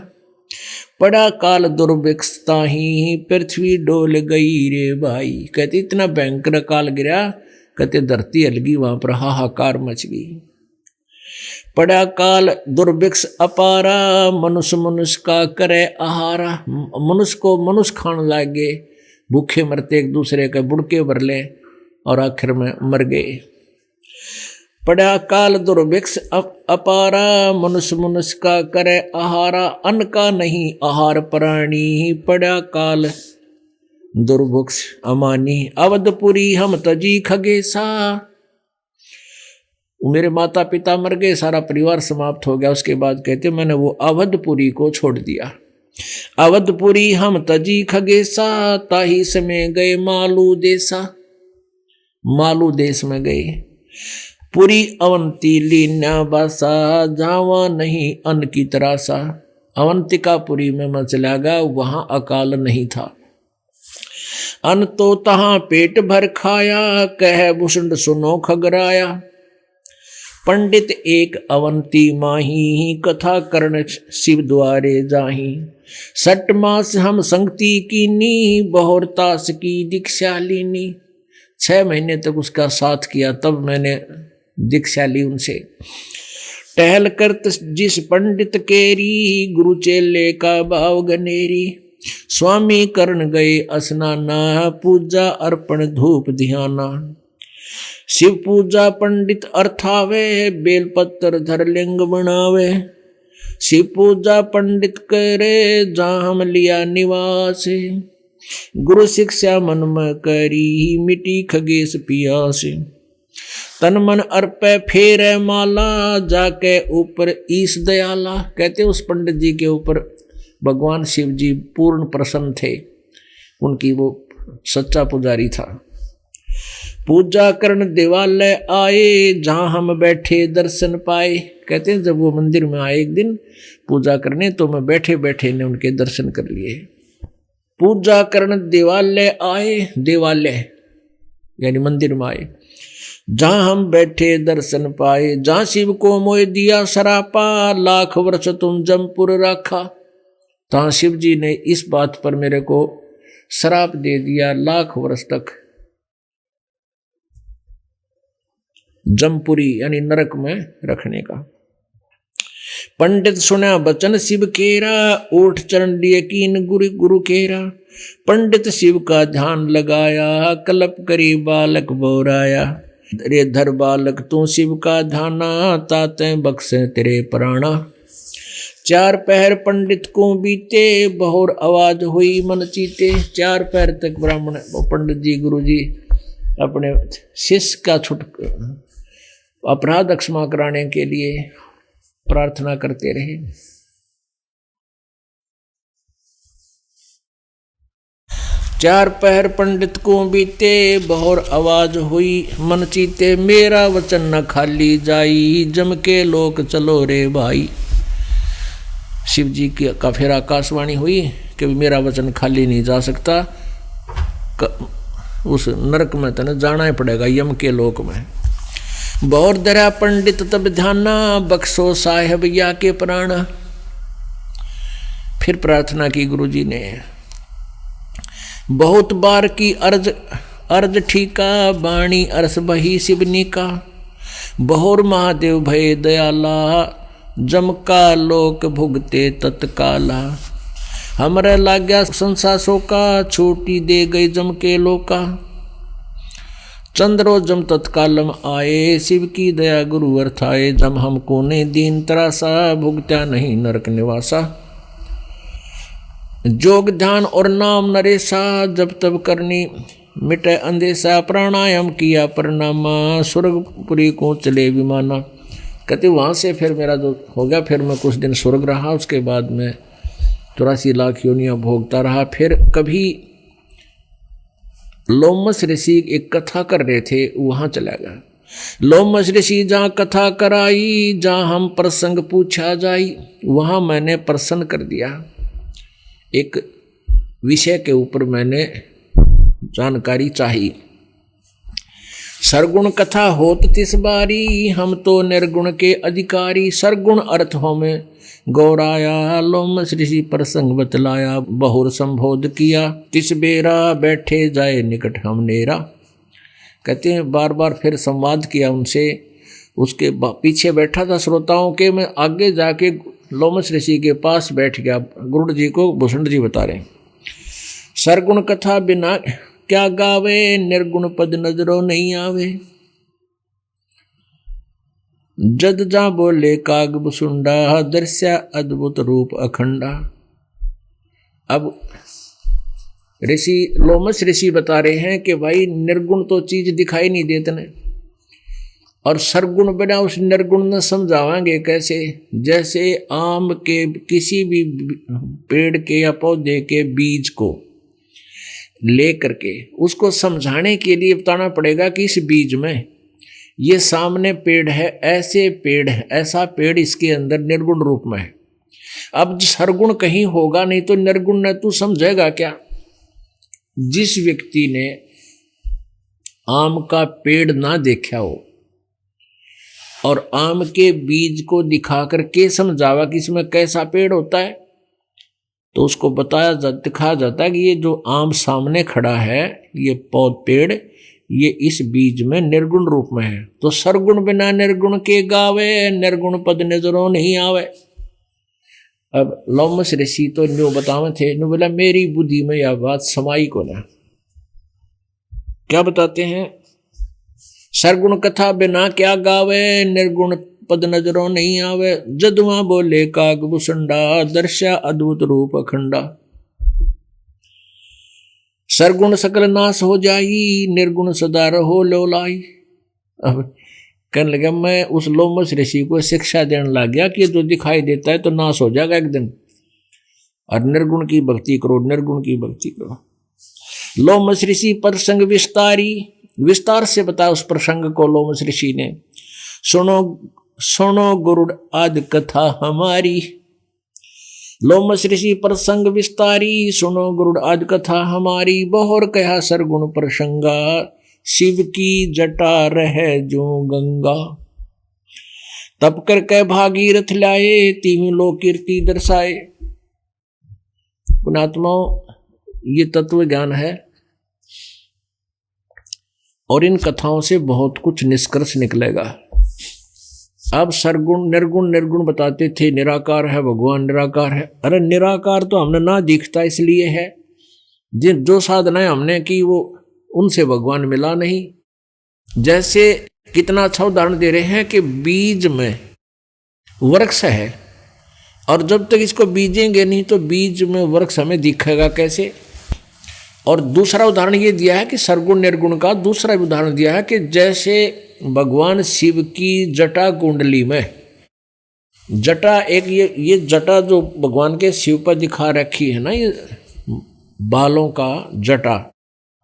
पड़ा काल दुर्भिक्षता ही, पृथ्वी डोल गई रे भाई। कहते इतना भयंकर काल गिरा, कहते धरती अलगी, वहां पर हाहाकार मच गई। पड़ा काल दुर्भिक्ष अपारा, मनुष्य मनुष्य का करे आहारा। मनुष्य को मनुष्य खाने लगे, भूखे मरते एक दूसरे के बुड़के भर ले, और आखिर में मर गए। पड़ा काल दुर्भिक्ष अपारा, मनुष्य मनुष्य का करे आहारा। अन्न का नहीं आहार प्राणी, पड़ा काल दुर्भिक्ष अमानी। अवधपुरी हम तजी खगेशा। मेरे माता पिता मर गए, सारा परिवार समाप्त हो गया। उसके बाद कहते मैंने वो अवधपुरी को छोड़ दिया। अवधपुरी हम तजी खगेशा, ताही समय गए मालू देशा। मालू देश में गए। पुरी अवंती लीना बासा, जावा नहीं अन्न की तरासा। अवंतिकापुरी में मैं चला गया, वहां अकाल नहीं था। अन्न तो तहां पेट भर खाया, कह भूषण सुनो खगराया। पंडित एक अवंती माही, कथा कर्ण शिव द्वारे जाही। 6 मास हम संगति कीनी, बहुरतास की दीक्षा लीनी। 6 महीने तक उसका साथ किया, तब मैंने दीक्षा ली उनसे। टहल करत जिस पंडित केरी, गुरु चेले का भाव गनेरी। स्वामी करण गए स्नाना, पूजा अर्पण धूप ध्याना। शिव पूजा पंडित अर्थावे, बेलपत्र धर लिंग बनावे। शिव पूजा पंडित करे, जहाँ हम लिया निवास। गुरु शिक्षा मन में करी, मिटी खगेश पियास। तन मन अर्पे फेरे माला, जाके ऊपर ईश दयाला। कहते उस पंडित जी के ऊपर भगवान शिव जी पूर्ण प्रसन्न थे, उनकी वो सच्चा पुजारी था। पूजा करण देवालय आए, जहाँ हम बैठे दर्शन पाए। कहते हैं जब वो मंदिर में आए एक दिन पूजा करने, तो मैं बैठे बैठे ने उनके दर्शन कर लिए। पूजा करण देवालय आए, देवालय यानी मंदिर में आए, जहाँ हम बैठे दर्शन पाए। जहाँ शिव को मोह दिया सरापा, लाख वर्ष तुम जमपुर रखा। तहाँ शिव जी ने इस बात पर मेरे को श्राप दे दिया, लाख वर्ष तक जमपुरी यानी नरक में रखने का। पंडित सुना बचन शिव केरा, ओठ चरण लिए कीन गुरु केरा। पंडित शिव का ध्यान लगाया, कल्प करी बालक बोराया। रे धर बालक तू शिव का ध्याना, ताते बख्शे तेरे प्राणा। चार पहर पंडित को बीते, बहुर आवाज हुई मन चीते। चार पहर तक ब्राह्मण पंडित जी गुरु जी अपने शिष्य का अपराध क्षमा कराने के लिए प्रार्थना करते रहे। चार पहर पंडित को बीते, बहुर आवाज हुई मन चीते। मेरा वचन न खाली जाई, जम के लोक चलो रे भाई। शिव जी का फिर आकाशवाणी हुई कि मेरा वचन खाली नहीं जा सकता, उस नरक में तने जाना ही पड़ेगा, यम के लोक में। बहुत दरा पंडित तब ध्याना, बख्शो साहेब या के प्राण। फिर प्रार्थना की गुरु जी ने, बहुत बार की अर्ज ठीका, बाणी अरस बही शिवनी का। बहुर महादेव भय दयाला, जम का लोक भुगते तत्काला। हमरे लाग्या संसासों का, छूटी दे गई जम के लोका। चंद्रो जम तत्कालम आए, शिव की दया गुरु अर्थाए। जम हमको ने दीन तरासा, भुगत्या नहीं नरक निवासा। जोग ध्यान और नाम नरेसा, जब तब करनी मिटे अंदेशा। प्राणायाम किया परनामा, स्वर्गपुरी को चले विमाना। कहते वहाँ से फिर मेरा जो हो गया, फिर मैं कुछ दिन स्वर्ग रहा, उसके बाद में 84 लाख योनियाँ भोगता रहा। फिर कभी लोमस ऋषि एक कथा कर रहे थे, वहाँ चला गया। लोमस ऋषि जहाँ कथा कराई, जहाँ हम प्रसंग पूछा जाई, वहाँ मैंने प्रश्न कर दिया। एक विषय के ऊपर मैंने जानकारी चाहिए। सरगुण कथा होत तिस बारी, हम तो निर्गुण के अधिकारी। सरगुण अर्थ हो में गौराया, लोमस ऋषि प्रसंग बतलाया। बहुर संबोध किया, तिस बेरा बैठे जाए निकट हम नेरा। कहते हैं बार बार फिर संवाद किया उनसे, उसके पीछे बैठा था श्रोताओं के। मैं आगे जाके लोमस ऋषि के पास बैठ गया। गुरु जी को भूषण जी बता रहे, सरगुण कथा बिना क्या गावे, निर्गुण पद नजरों नहीं आवे। जद जा बोले काग बुसुंडा, दर्श्या अद्भुत रूप अखंडा। अब ऋषि लोमस ऋषि बता रहे हैं कि भाई निर्गुण तो चीज दिखाई नहीं देते ने, और सरगुण बिना उस निर्गुण न समझावांगे कैसे। जैसे आम के किसी भी पेड़ के या पौधे के बीज को ले करके उसको समझाने के लिए बताना पड़ेगा कि इस बीज में ये सामने पेड़ है, ऐसे पेड़ है, ऐसा पेड़ इसके अंदर निर्गुण रूप में है। अब सरगुण कहीं होगा नहीं तो निर्गुण ने तू समझेगा क्या। जिस व्यक्ति ने आम का पेड़ ना देखा हो और आम के बीज को दिखा करके समझावा कि इसमें कैसा पेड़ होता है, तो उसको दिखाया जाता है कि ये जो आम सामने खड़ा है, ये पेड़, ये इस बीज में निर्गुण रूप में है। तो सरगुण बिना निर्गुण के गावे, निर्गुण पद नजरों नहीं आवे। अब लोमस ऋषि तो न्यू बतावे थे, न्यू बोला मेरी बुद्धि में यह बात समाई को ना। क्या बताते हैं? सरगुण कथा बिना क्या गावे, निर्गुण पद नजरों नहीं आवे। जदुआ बोले काग भुसंडा, दर्शा अद्भुत रूप अखंडा। सरगुण सकल नाश हो जाई, निर्गुण सदा रहो लोलाई। अब कहने लगा, मैं उस लोमस ऋषि को शिक्षा देने लग गया कि जो दिखाई देता है तो नाश हो जाएगा एक दिन, और निर्गुण की भक्ति करो, निर्गुण की भक्ति करो। लोमस ऋषि प्रसंग विस्तारी, विस्तार से बताया उस प्रसंग को लोमस ऋषि ने। सुनो सुनो गुरुड़ आदि कथा हमारी। लोमस ऋषि प्रसंग विस्तारी, सुनो गुरुड़ आदि कथा हमारी। बहुर कहा सरगुण प्रसंगा, शिव की जटा रहे जो गंगा। तप कर कह भागीरथ लाए, तीहू लोक कीर्ति दर्शाए। पुणात्माओं, ये तत्व ज्ञान है और इन कथाओं से बहुत कुछ निष्कर्ष निकलेगा। अब सरगुण निर्गुण, निर्गुण बताते थे, निराकार है भगवान, निराकार है। अरे निराकार तो हमने ना दिखता इसलिए है, जिन जो साधनाएं हमने की वो उनसे भगवान मिला नहीं। जैसे कितना अच्छा उदाहरण दे रहे हैं कि बीज में वृक्ष है, और जब तक इसको बीजेंगे नहीं तो बीज में वृक्ष हमें दिखेगा कैसे। और दूसरा उदाहरण ये दिया है कि सरगुण निर्गुण का दूसरा उदाहरण दिया है कि जैसे भगवान शिव की जटा कुंडली में, जटा एक ये जटा जो भगवान के शिव पर दिखा रखी है ना, ये बालों का जटा,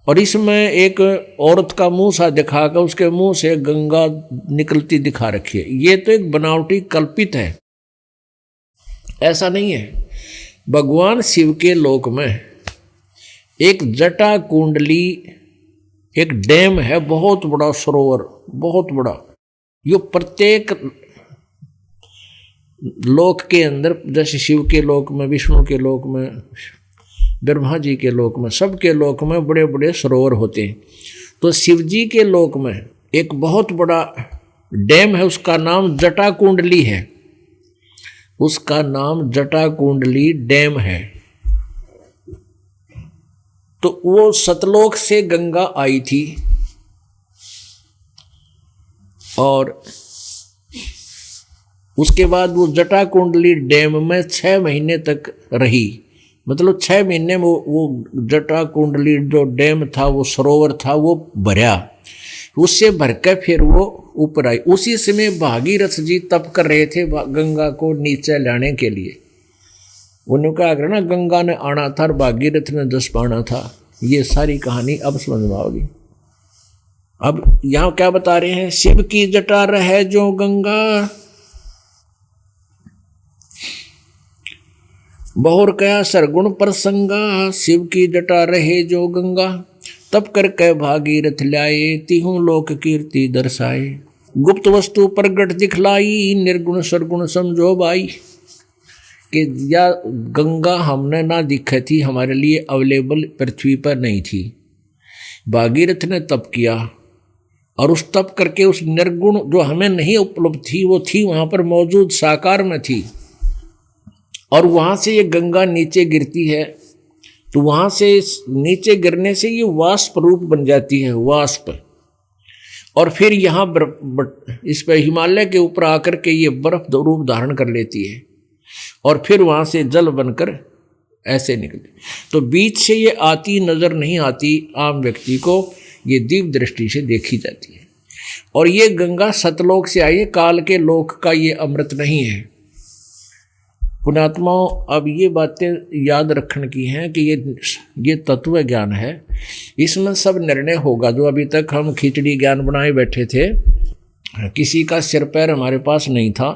और इसमें एक औरत का मुंह सा दिखा कर उसके मुंह से गंगा निकलती दिखा रखी है। ये तो एक बनावटी कल्पित है, ऐसा नहीं है। भगवान शिव के लोक में एक जटा कुंडली, एक डैम है, बहुत बड़ा सरोवर, बहुत बड़ा। यो प्रत्येक लोक के अंदर, जैसे शिव के लोक में, विष्णु के लोक में, ब्रह्मा जी के लोक में, सबके लोक में बड़े बड़े सरोवर होते हैं। तो शिव जी के लोक में एक बहुत बड़ा डैम है, उसका नाम जटा कुंडली है, उसका नाम जटा कुंडली डैम है। तो वो सतलोक से गंगा आई थी और उसके बाद वो जटा कुंडली डैम में 6 महीने तक रही। मतलब 6 महीने में वो जटा कुंडली जो डैम था, वो सरोवर था, वो भरा। उससे भरकर फिर वो ऊपर आई। उसी समय भागीरथ जी तप कर रहे थे गंगा को नीचे लाने के लिए। उन्होंने कहा ना, गंगा ने आना था और भागीरथ ने जस पाना था। ये सारी कहानी अब समझ में आओगी। अब यहां क्या बता रहे हैं? शिव की जटा रहे जो गंगा, बहुर कया सरगुण प्रसंगा। शिव की जटा रहे जो गंगा, तब कर कह भागीरथ लाए, तीहू लोक कीर्ति दर्शाए। गुप्त वस्तु प्रगट दिखलाई, निर्गुण सरगुण समझो बाई। कि या गंगा हमने ना दिखी थी, हमारे लिए अवेलेबल पृथ्वी पर नहीं थी। भागीरथ ने तप किया और उस तप करके उस निर्गुण जो हमें नहीं उपलब्ध थी, वो थी वहाँ पर मौजूद, साकार में थी। और वहाँ से ये गंगा नीचे गिरती है, तो वहाँ से नीचे गिरने से ये वाष्प रूप बन जाती है, वाष्प। और फिर यहाँ इस पर हिमालय के ऊपर आकर के ये बर्फ रूप धारण कर लेती है, और फिर वहाँ से जल बनकर ऐसे निकलती। तो बीच से ये आती नजर नहीं आती आम व्यक्ति को, ये दीप दृष्टि से देखी जाती है। और ये गंगा सतलोक से आई है, काल के लोक का ये अमृत नहीं है। पुण्यात्माओं, अब ये बातें याद रखने की हैं कि ये तत्व ज्ञान है, इसमें सब निर्णय होगा। जो अभी तक हम खिचड़ी ज्ञान बनाए बैठे थे, किसी का सिर पैर हमारे पास नहीं था,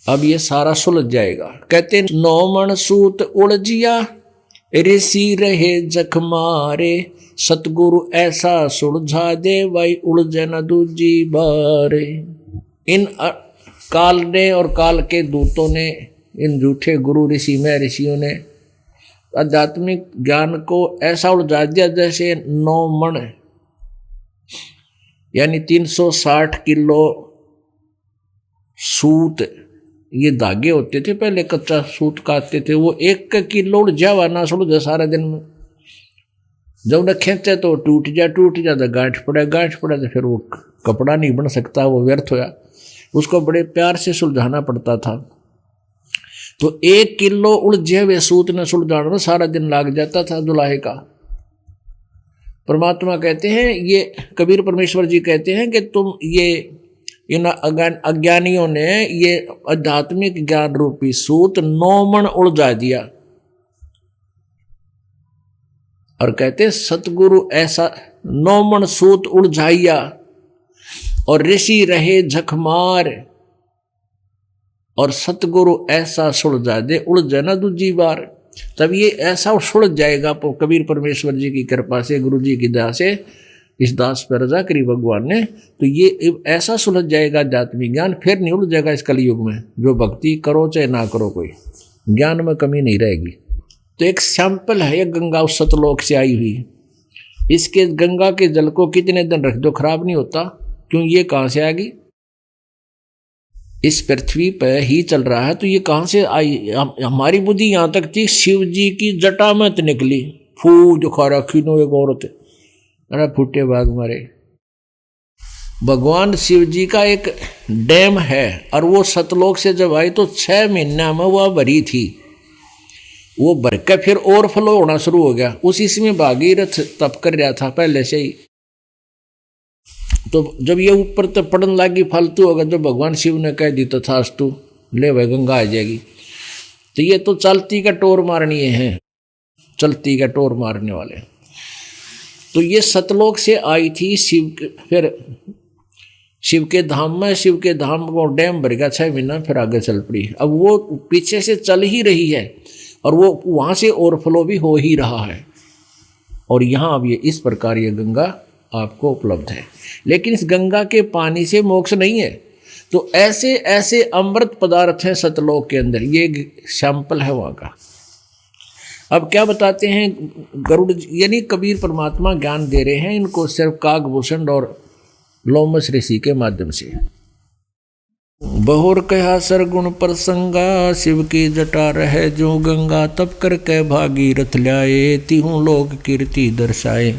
अब ये सारा सुलझ जाएगा। कहते 9 मण सूत उलझिया, ऋषि रहे जख मारे। सतगुरु ऐसा सुलझा दे, भाई उलझे न दूजी बारे। इन काल ने और काल के दूतों ने, इन झूठे गुरु ऋषि में ऋषियों ने आध्यात्मिक ज्ञान को ऐसा उलझा दिया जैसे 9 मण यानी 360 किलो सूत, ये धागे होते थे पहले, कच्चा सूत काटते थे, वो 1 किलो उड़ जावा ना सुड़ जा सारे दिन में। जब न खींचे तो टूट जा तो गांठ पड़ा तो फिर वो कपड़ा नहीं बन सकता, वो व्यर्थ होया। उसको बड़े प्यार से सुलझाना पड़ता था। तो 1 किलो उलझे हुए सूत ने सुलझाने में सारा दिन लग जाता था दुल्हे का। परमात्मा कहते हैं, ये कबीर परमेश्वर जी कहते हैं कि तुम ये इन अज्ञानियों ने ये आध्यात्मिक ज्ञान रूपी सूत 9 मन उलझा दिया। और कहते सतगुरु ऐसा 9 मन सूत उलझाइया और ऋषि रहे झकमार, और सतगुरु ऐसा सुलझा दे उलझे ना दूजी बार। तब ये ऐसा सुलझ जाएगा कबीर परमेश्वर जी की कृपा से, गुरु जी की दया से, इस दास पर रजा करी भगवान ने, तो ये ऐसा सुलझ जाएगा आध्यात्मिक ज्ञान, फिर नहीं उलझेगा इस कलयुग में। जो भक्ति करो चाहे ना करो, कोई ज्ञान में कमी नहीं रहेगी। तो एक सैंपल है ये गंगा उस सतलोक से आई हुई। इसके गंगा के जल को कितने दिन रख दो खराब नहीं होता। क्यों? ये कहाँ से आ गई? इस पृथ्वी पर ही चल रहा है, तो ये कहाँ से आई? हमारी बुद्धि यहाँ तक थी, शिव जी की जटा में तो निकली, फू जो खा रखी नो एक औरत, अरे फूटे भाग मारे। भगवान शिव जी का एक डैम है, और वो सतलोक से जब आई तो 6 महीना में वह भरी थी। वो भर के फिर ओवरफ्लो होना शुरू हो गया। उसी में भागीरथ तप कर रहा था पहले से ही। तो जब ये ऊपर तो पड़न लगी फालतू होगा, जो भगवान शिव ने कह दी तथास्तु, ले भाई गंगा आ जाएगी। तो ये तो चलती का टोर मारनी है, चलती का टोर मारने वाले। तो ये सतलोक से आई थी शिव फिर शिव के धाम में, शिव के धाम को डैम भर गया 6 महीना, फिर आगे चल पड़ी। अब वो पीछे से चल ही रही है, और वो वहाँ से ओवरफ्लो भी हो ही रहा है। और यहाँ अब ये इस प्रकार ये गंगा आपको उपलब्ध है। लेकिन इस गंगा के पानी से मोक्ष नहीं है। तो ऐसे ऐसे अमृत पदार्थ हैं सतलोक के अंदर, ये सैंपल है वहाँ का। अब क्या बताते हैं गरुड़, यानी कबीर परमात्मा ज्ञान दे रहे हैं इनको सिर्फ कागभूषण और लोमस ऋषि के माध्यम से। बहुर कहा सरगुण प्रसंगा, शिव की जटा रहे जो गंगा, तब कर के भागीरथ ल्याए, तिहु लोक कीर्ति दर्शाए।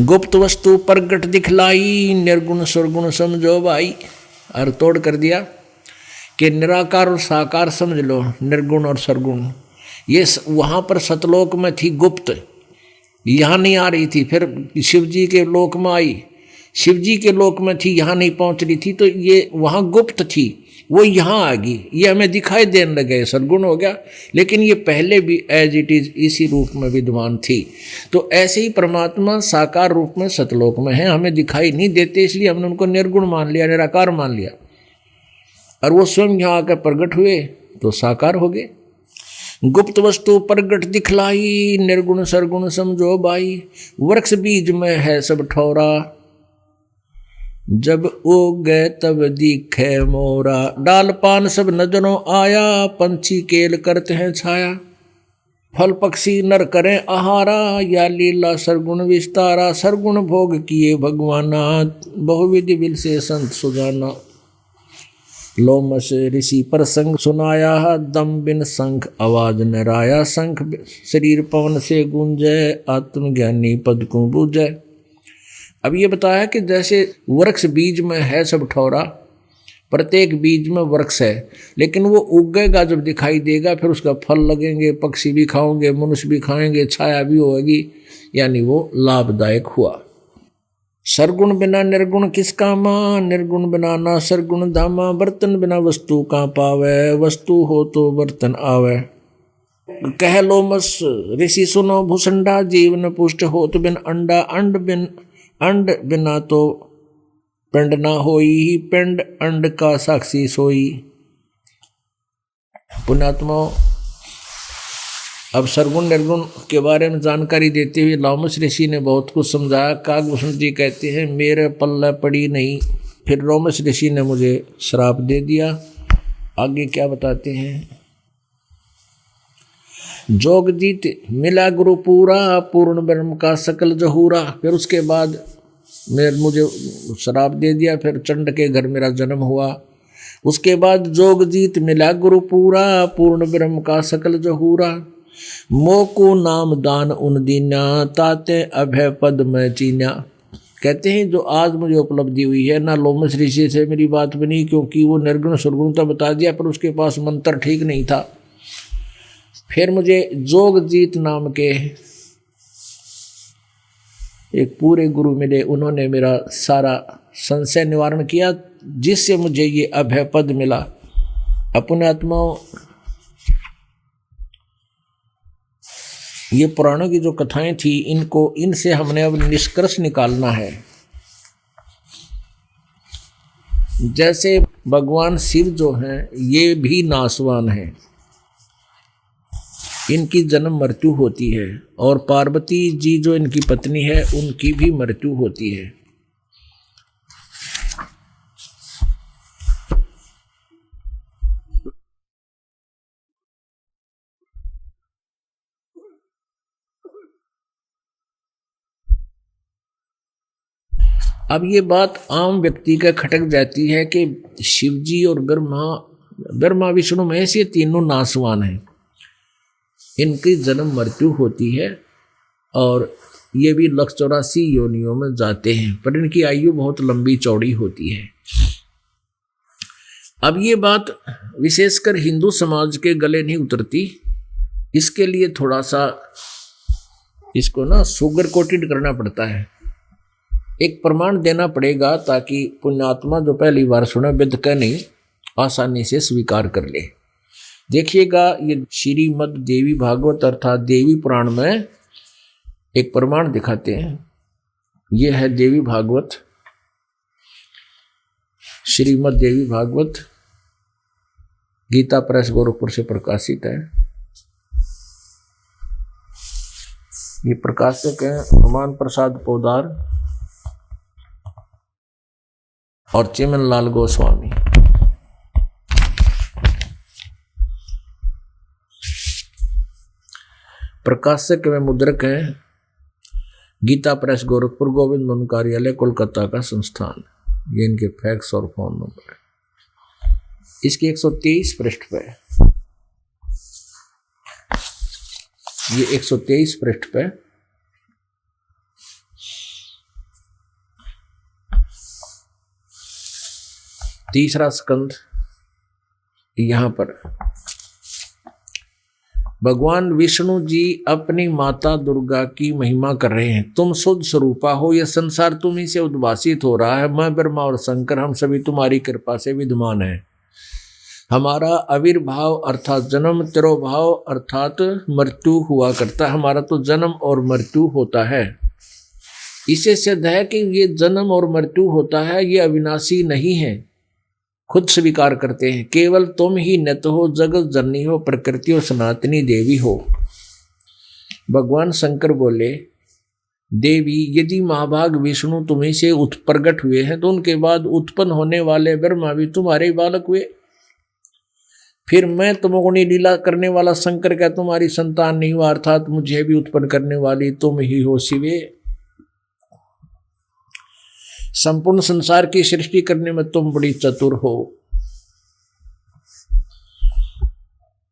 गुप्त वस्तु प्रगट दिखलाई, निर्गुण सुरगुण समझो भाई। और तोड़ कर दिया कि निराकार और साकार समझ लो, निर्गुण और सरगुण। ये वहाँ पर सतलोक में थी गुप्त, यहाँ नहीं आ रही थी। फिर शिव जी के लोक में आई, शिव जी के लोक में थी, यहाँ नहीं पहुँच रही थी। तो ये वहाँ गुप्त थी, वो यहाँ आ गई, ये हमें दिखाई देने लगे, सरगुण हो गया। लेकिन ये पहले भी एज इट इज इसी रूप में विद्यमान थी। तो ऐसे ही परमात्मा साकार रूप में सतलोक में है, हमें दिखाई नहीं देते, इसलिए हमने उनको निर्गुण मान लिया, निराकार मान लिया। और वो स्वयं यहाँ आकर प्रकट हुए तो साकार हो गए। गुप्त वस्तु प्रगट दिखलाई, निर्गुण सरगुण समझो भाई। वृक्ष बीज में है सब ठौरा, जब उगे तब दिखे मोरा। डाल पान सब नजरों आया, पंछी केल करते हैं छाया। फल पक्षी नर करें आहारा, या लीला सरगुण विस्तारा। सरगुण भोग किए भगवाना, बहुविधि बिल से संत सुजाना। लोमस ऋषि प्रसंग सुनाया, दम बिन शंख आवाज नराया। शंख शरीर पवन से गूंजे, आत्मज्ञानी पद को बूझे। अब ये बताया कि जैसे वृक्ष बीज में है सब ठौरा, प्रत्येक बीज में वृक्ष है, लेकिन वो उगेगा जब दिखाई देगा, फिर उसका फल लगेंगे, पक्षी भी खाओगे, मनुष्य भी खाएंगे, छाया भी होगी, यानी वो लाभदायक हुआ। सरगुण बिना निर्गुण किस कामा, निर्गुण बिना ना सरगुण धामा। बर्तन बिना वस्तु का पावे, वस्तु हो तो बर्तन आवे। कह लोमस ऋषि सुनो भूषंडा, जीवन पुष्ट हो तो बिन अंडा। अंड बिना तो पिंड ना होई, पिंड अंड का साक्षी सोई। पुण्यात्मा, अब सरगुण निर्गुण के बारे में जानकारी देते हुए लोमस ऋषि ने बहुत कुछ समझाया। कागभूषण जी कहते हैं मेरे पल्ले पड़ी नहीं, फिर लोमस ऋषि ने मुझे श्राप दे दिया। आगे क्या बताते हैं? जोगजीत मिला गुरु पूरा, पूर्ण ब्रह्म का सकल जहूरा। फिर उसके बाद मुझे श्राप दे दिया। फिर चंड के घर मेरा जन्म हुआ। उसके बाद जोग जीत मिला गुरु पूरा, पूर्ण ब्रह्म का सकल जहूरा। मोको नाम दान उन दीना, ताते अभय पद में चीना। कहते हैं जो आज मुझे उपलब्धि हुई है ना लोमस ऋषि से मेरी बात बनी, क्योंकि वो निर्गुण सुरगुण तो बता दिया पर उसके पास मंत्र ठीक नहीं था। फिर मुझे जोग जीत नाम के एक पूरे गुरु मिले, उन्होंने मेरा सारा संशय निवारण किया, जिससे मुझे ये अभय पद मिला। अपने आत्माओं, ये पुराणों की जो कथाएं थी इनसे हमने अब निष्कर्ष निकालना है। जैसे भगवान शिव जो हैं ये भी नासवान हैं, इनकी जन्म मृत्यु होती है, और पार्वती जी जो इनकी पत्नी है उनकी भी मृत्यु होती है। अब ये बात आम व्यक्ति का खटक जाती है कि शिवजी और ब्रह्मा विष्णु महेश ये तीनों नासवान हैं, इनकी जन्म मृत्यु होती है और ये भी 184 योनियों में जाते हैं, पर इनकी आयु बहुत लंबी चौड़ी होती है। अब ये बात विशेषकर हिंदू समाज के गले नहीं उतरती, इसके लिए थोड़ा सा इसको ना सुगर कोटेड करना पड़ता है, एक प्रमाण देना पड़ेगा, ताकि पुण्यात्मा जो पहली बार सुने विद का नहीं आसानी से स्वीकार कर ले। देखिएगा ये श्रीमद् देवी भागवत अर्थात देवी पुराण में एक प्रमाण दिखाते हैं। ये है देवी भागवत, श्रीमद् देवी भागवत, गीता प्रेस गोरखपुर से प्रकाशित है। ये प्रकाशक हैं हनुमान प्रसाद पोदार और चिमन लाल गोस्वामी। प्रकाशक में मुद्रक हैं गीता प्रेस गोरखपुर, गोविंद मोहन कार्यालय कोलकाता का संस्थान। ये इनके फैक्स और फोन नंबर है। इसके 123 पृष्ठ पे, ये 123 पृष्ठ पे तीसरा स्कंद, यहां पर भगवान विष्णु जी अपनी माता दुर्गा की महिमा कर रहे हैं। तुम शुद्ध स्वरूपा हो, यह संसार तुम्ही से उद्भासित हो रहा है। मैं ब्रह्मा और शंकर हम सभी तुम्हारी कृपा से विद्यमान हैं। हमारा आविर्भाव अर्थात जन्म, तिरोभाव अर्थात मृत्यु हुआ करता है। हमारा तो जन्म और मृत्यु होता है। इसे सिद्ध है कि ये जन्म और मृत्यु होता है, ये अविनाशी नहीं है, खुद स्वीकार करते हैं। केवल तुम ही नित्य हो, जगत जननी हो, प्रकृति और सनातनी देवी हो। भगवान शंकर बोले, देवी यदि महाभाग विष्णु तुम्हीं से प्रकट हुए हैं तो उनके बाद उत्पन्न होने वाले ब्रह्मा भी तुम्हारे बालक हुए। फिर मैं तुमगुणी लीला करने वाला शंकर क्या तुम्हारी संतान नहीं हुआ, अर्थात मुझे भी उत्पन्न करने वाली तुम ही हो शिवे। संपूर्ण संसार की सृष्टि करने में तुम बड़ी चतुर हो।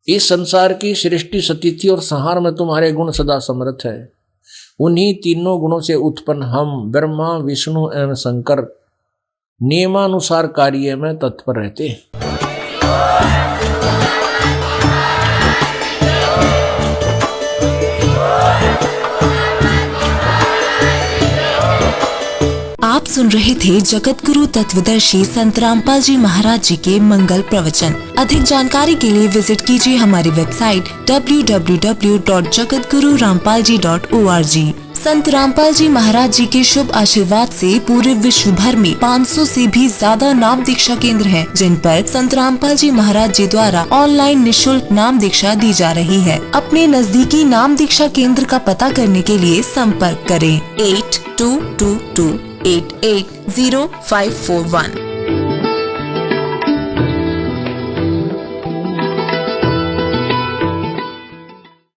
इस संसार की सृष्टि, स्थिति और संहार में तुम्हारे गुण सदा समर्थ है। उन्हीं तीनों गुणों से उत्पन्न हम ब्रह्मा, विष्णु एवं शंकर नियमानुसार कार्य में तत्पर रहते हैं। आप सुन रहे थे जगत गुरु तत्वदर्शी संत रामपाल जी महाराज जी के मंगल प्रवचन। अधिक जानकारी के लिए विजिट कीजिए हमारी वेबसाइट www.jagatgururampalji.org। संत रामपाल जी महाराज जी के शुभ आशीर्वाद से पूरे विश्व भर में 500 से भी ज्यादा नाम दीक्षा केंद्र हैं, जिन पर संत रामपाल जी महाराज जी द्वारा ऑनलाइन निःशुल्क नाम दीक्षा दी जा रही है। अपने नजदीकी नाम दीक्षा केंद्र का पता करने के लिए संपर्क करें 8222880541।